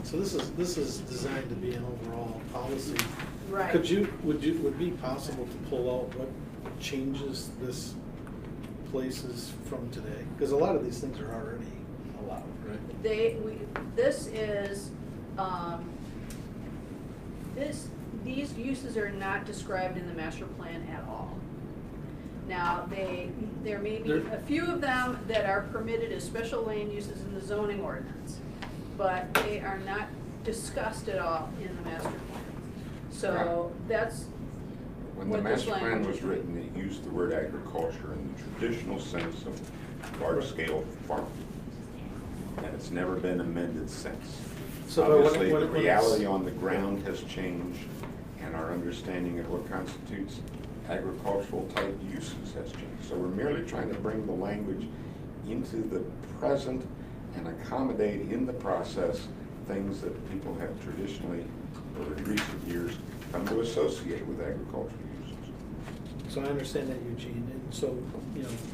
So this is designed to be an overall policy. Right. Would it be possible to pull out what changes this places from today? Because a lot of these things are already allowed, right? These uses are not described in the master plan at all. Now, there may be a few of them that are permitted as special land uses in the zoning ordinance, but they are not discussed at all in the master plan. So that's When the what this master plan language was is. written, it used the word agriculture in the traditional sense of large-scale farming. And it's never been amended since. So Obviously, when the it's- reality on the ground has changed, and our understanding of what constitutes agricultural type uses has changed. So we're merely trying to bring the language into the present and accommodate in the process things that people have traditionally, or in recent years, come to associate with agricultural uses. So I understand that, Eugene, and so,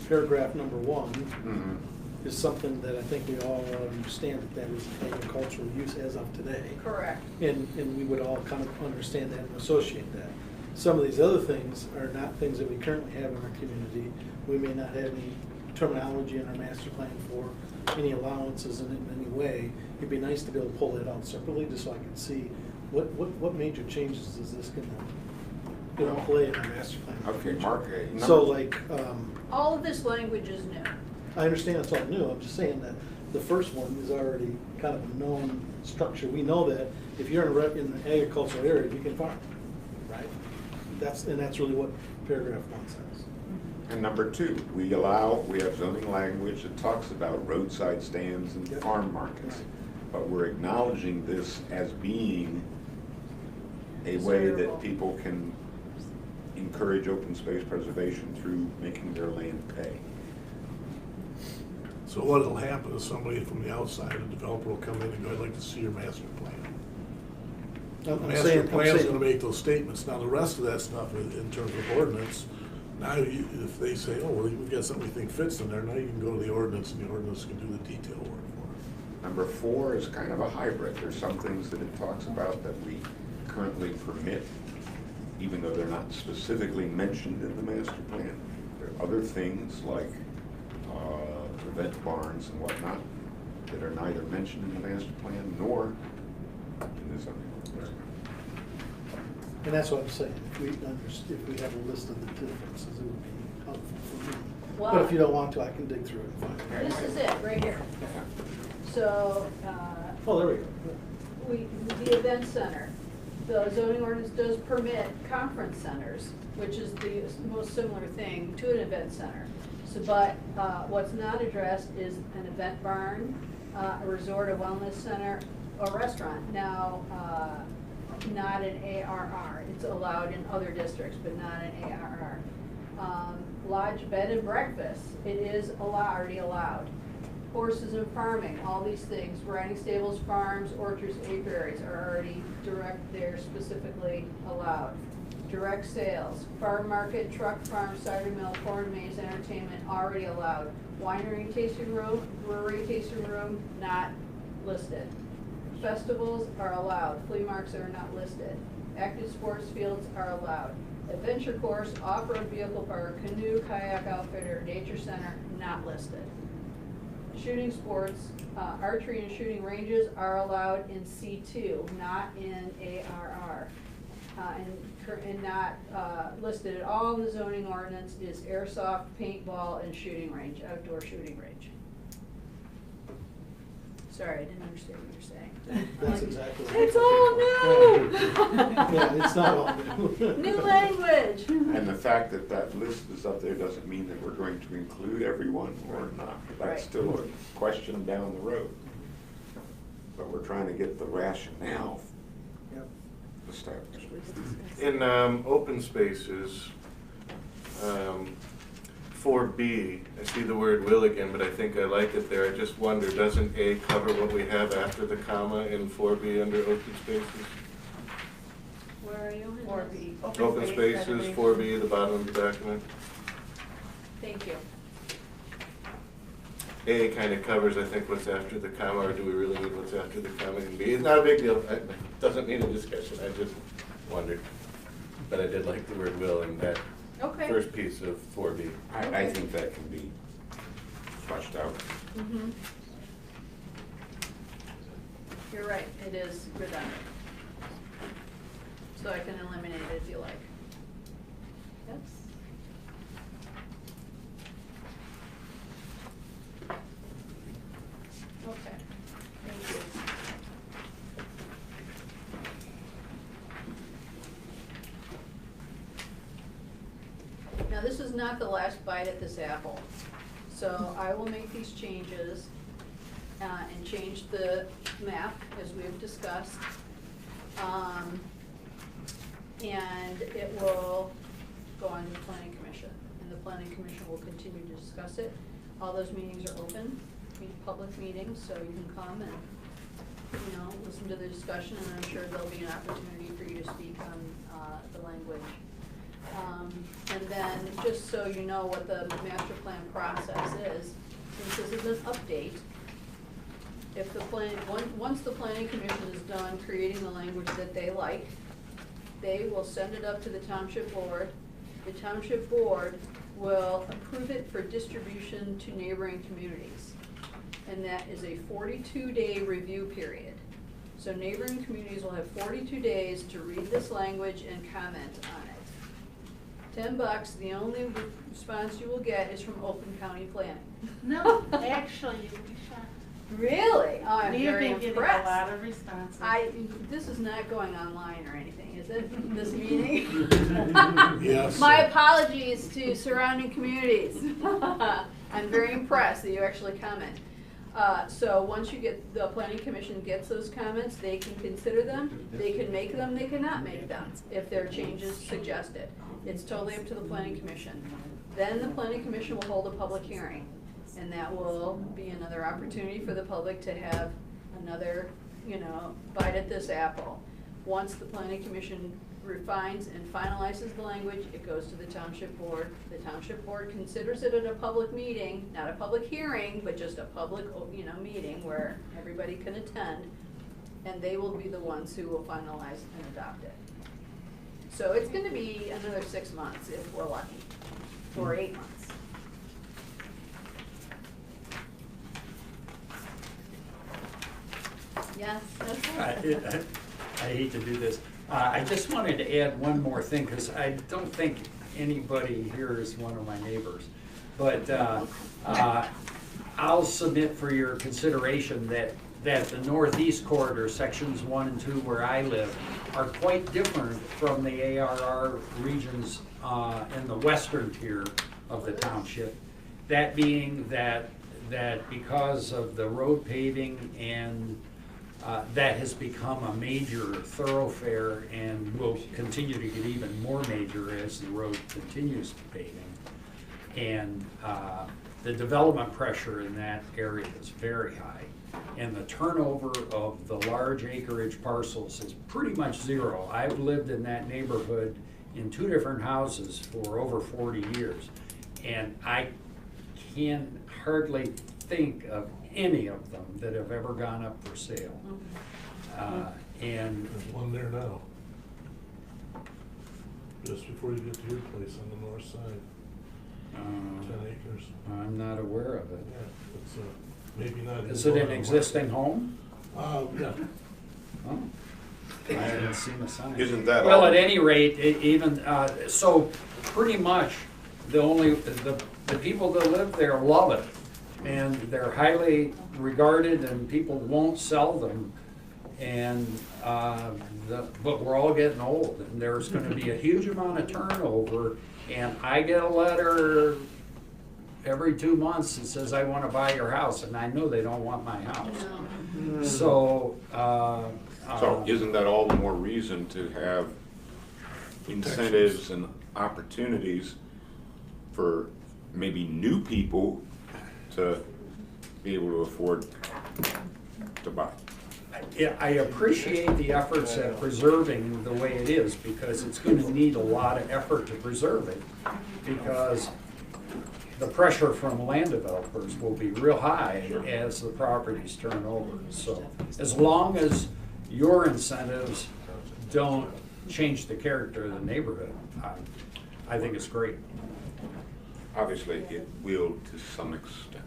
paragraph number 1 is something that I think we all understand that is agricultural use as of today. Correct. And we would all kind of understand that and associate that. Some of these other things are not things that we currently have in our community. We may not have any terminology in our master plan for any allowances in any way. It'd be nice to be able to pull that out separately, just so I can see what major changes is this gonna play in our master plan. Okay, Mark. So like, All of this language is new. I understand it's all new, I'm just saying that the first one is already kind of a known structure. We know that if you're in the agricultural area, you can farm, right? That's really what paragraph 1 says. And number 2, we have zoning language that talks about roadside stands and Yep. farm markets. Right. But we're acknowledging this as being a way that Desirable. people can encourage open space preservation through making their land pay. So what'll happen is somebody from the outside, a developer will come in and go, I'd like to see your master plan. The master plan's gonna make those statements. Now, the rest of that stuff in terms of ordinance, now if they say, oh, well, we've got something we think fits in there, now you can go to the ordinance and the ordinance can do the detail work for it. Number 4 is kind of a hybrid. There's some things that it talks about that we currently permit, even though they're not specifically mentioned in the master plan. There are other things like event barns and whatnot that are neither mentioned in the master plan nor in the zoning ordinance. And that's what I'm saying, if we have a list of the differences, it would be helpful for me. Well- But if you don't want to, I can dig through it and find it. This is it, right here. So, Oh, there we go. the event center, the zoning ordinance does permit conference centers, which is the most similar thing to an event center. So, but what's not addressed is an event barn, a resort, a wellness center, a restaurant. Now, not an ARR. It's allowed in other districts, but not an ARR. Lodge, bed and breakfast, it is already allowed. horses and farming, all these things, riding stables, farms, orchards, apiaries are already direct, they're specifically allowed. Direct sales, farm market, truck farm, cider mill, corn maze, entertainment, already allowed. Winery and tasting room, brewery tasting room, not listed. Festivals are allowed, flea markets are not listed. Active sports fields are allowed. Adventure course, off-road vehicle park, canoe, kayak outfitter, nature center, not listed. Shooting sports, archery and shooting ranges are allowed in C2, not in ARR. And not listed at all in the zoning ordinance is airsoft, paintball, and shooting range, outdoor shooting range. Sorry, I didn't understand what you're saying. That's exactly what It's I'm all new! Yeah, it's not all new. New language! And the fact that that list is up there doesn't mean that we're going to include everyone or not. That's Right. still a question down the road. But we're trying to get the rationale Yep. established. In open spaces, 4B, I see the word will again, but I think I like it there. I just wonder, doesn't A cover what we have after the comma in 4B under open spaces? Where are you? 4B. Open spaces, 4B, the bottom of the document. Thank you. A kind of covers, I think, what's after the comma, or do we really need what's after the comma in B? It's not a big deal, it doesn't need a discussion, I just wondered. But I did like the word will in that Okay. first piece of 4B. I think that can be fleshed out. Mm-hmm. You're right, it is redundant. So I can eliminate it if you like. Yes? Okay, thank you. Now, this is not the last bite at this apple. So I will make these changes and change the map as we've discussed. And it will go on to the planning commission. And the planning commission will continue to discuss it. All those meetings are open, public meetings, so you can come and, you know, listen to the discussion, and I'm sure there'll be an opportunity for you to speak on the language. And then, just so you know what the master plan process is, since this is an update, if the once the planning commission is done creating the language that they like, they will send it up to the township board. The township board will approve it for distribution to neighboring communities. And that is a 42-day review period. So neighboring communities will have 42 days to read this language and comment on it. $10, the only response you will get is from Oakland County Planning. No, actually, you'd be shocked. Really? Oh, I'm We've very been getting a impressed. lot of responses. This is not going online or anything, is it, this meeting? Yes. My apologies to surrounding communities. I'm very impressed that you actually comment. So once you get, the planning commission gets those comments, they can consider them, they can make them, they cannot make them, if there are changes suggested. It's totally up to the planning commission. Then the planning commission will hold a public hearing, and that will be another opportunity for the public to have another, you know, bite at this apple. Once the planning commission refines and finalizes the language, it goes to the township board. The township board considers it at a public meeting, not a public hearing, but just a public, you know, meeting where everybody can attend, and they will be the ones who will finalize and adopt it. So it's gonna be another 6 months if we're lucky, or 8 months. Yes, that's I hate to do this. I just wanted to add one more thing, because I don't think anybody here is one of my neighbors. But I'll submit for your consideration that the northeast corridor, sections 1 and 2 where I live, are quite different from the ARR regions in the western tier of the township. That being that because of the road paving and that has become a major thoroughfare and will continue to get even more major as the road continues paving. And the development pressure in that area is very high. And the turnover of the large acreage parcels is pretty much zero. I've lived in that neighborhood in 2 different houses for over 40 years. And I can hardly think of any of them that have ever gone up for sale. And There's one there now. Just before you get to your place on the north side, 10 acres. I'm not aware of it. Yeah, it's maybe not. Is it an existing home? Yeah. Oh, I haven't seen the sign. Isn't that Well, all? at any rate, even, so pretty much the people that live there love it. And they're highly regarded and people won't sell them. And, but we're all getting old and there's gonna be a huge amount of turnover. And I get a letter every 2 months that says, I wanna buy your house, and I know they don't want my house. So, So isn't that all the more reason to have incentives and opportunities for maybe new people to be able to afford to buy? yeah, I appreciate the efforts at preserving the way it is, because it's gonna need a lot of effort to preserve it, because the pressure from land developers will be real high as the properties turn over. So as long as your incentives don't change the character of the neighborhood, I think it's great. Obviously, it will to some extent.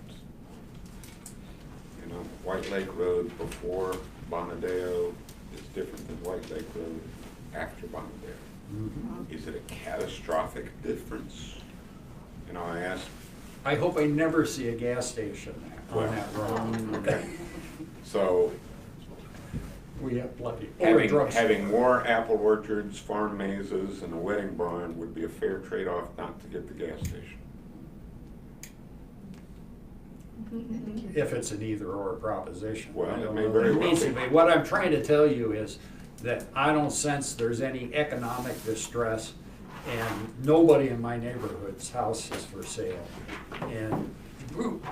You know, White Lake Road before Bonadeo is different than White Lake Road after Bonadeo. Is it a catastrophic difference? You know, I asked. I hope I never see a gas station on that road. Okay. So, We have plenty. having more apple orchards, farm mazes, and a wedding barn would be a fair trade-off not to get the gas station. If it's an either-or proposition. Well, I it don't may know very that it well needs to be. be. What I'm trying to tell you is that I don't sense there's any economic distress, and nobody in my neighborhood's house is for sale. And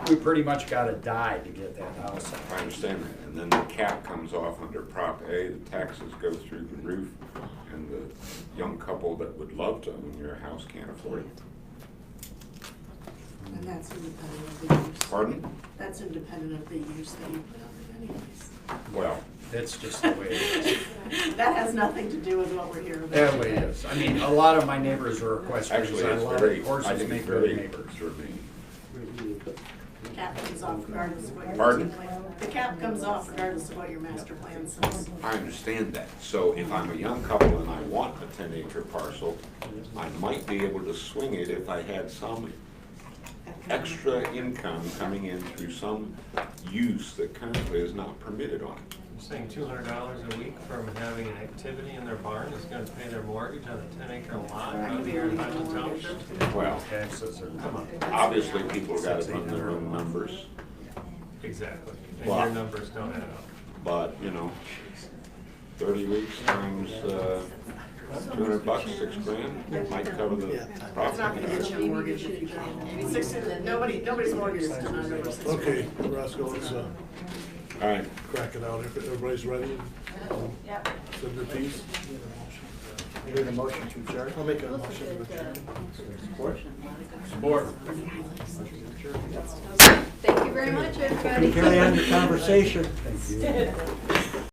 we pretty much gotta die to get that house. I understand that, and then the cap comes off under Prop A, the taxes go through the roof, and the young couple that would love to own your house can't afford it. And that's independent of the use. Pardon? That's independent of the use that you put on it anyways. Well, That's just the way it is. That has nothing to do with what we're here about. That way it is. I mean, a lot of my neighbors are equestrians. actually, I it's love very, it. I Horses think make it's good very neighbors. germane. The cap comes off regardless of what your Pardon? master plan. The cap comes off regardless of what your master plan says. I understand that. So if I'm a young couple and I want a 10-acre parcel, I might be able to swing it if I had some extra income coming in through some use that currently is not permitted on it. You're saying $200 a week from having an activity in their barn is gonna pay their mortgage on a 10-acre lot out here in Highland Township? Well, Taxes are, come on. obviously, people got to run their own numbers, Exactly, and Wow. your numbers don't add up. but, you know, 30 weeks times $200, $6 grand, might cover the It's not property. gonna get you a mortgage if you can. Nobody's mortgage is done over 6. Okay, Roscoe, let's All right. crack it out. If everybody's ready, Yep. send their piece. We need a motion to adjourn. I'll make a motion to adjourn. Support? Sport. Thank you very much, everybody. Carry on the conversation. Thank you.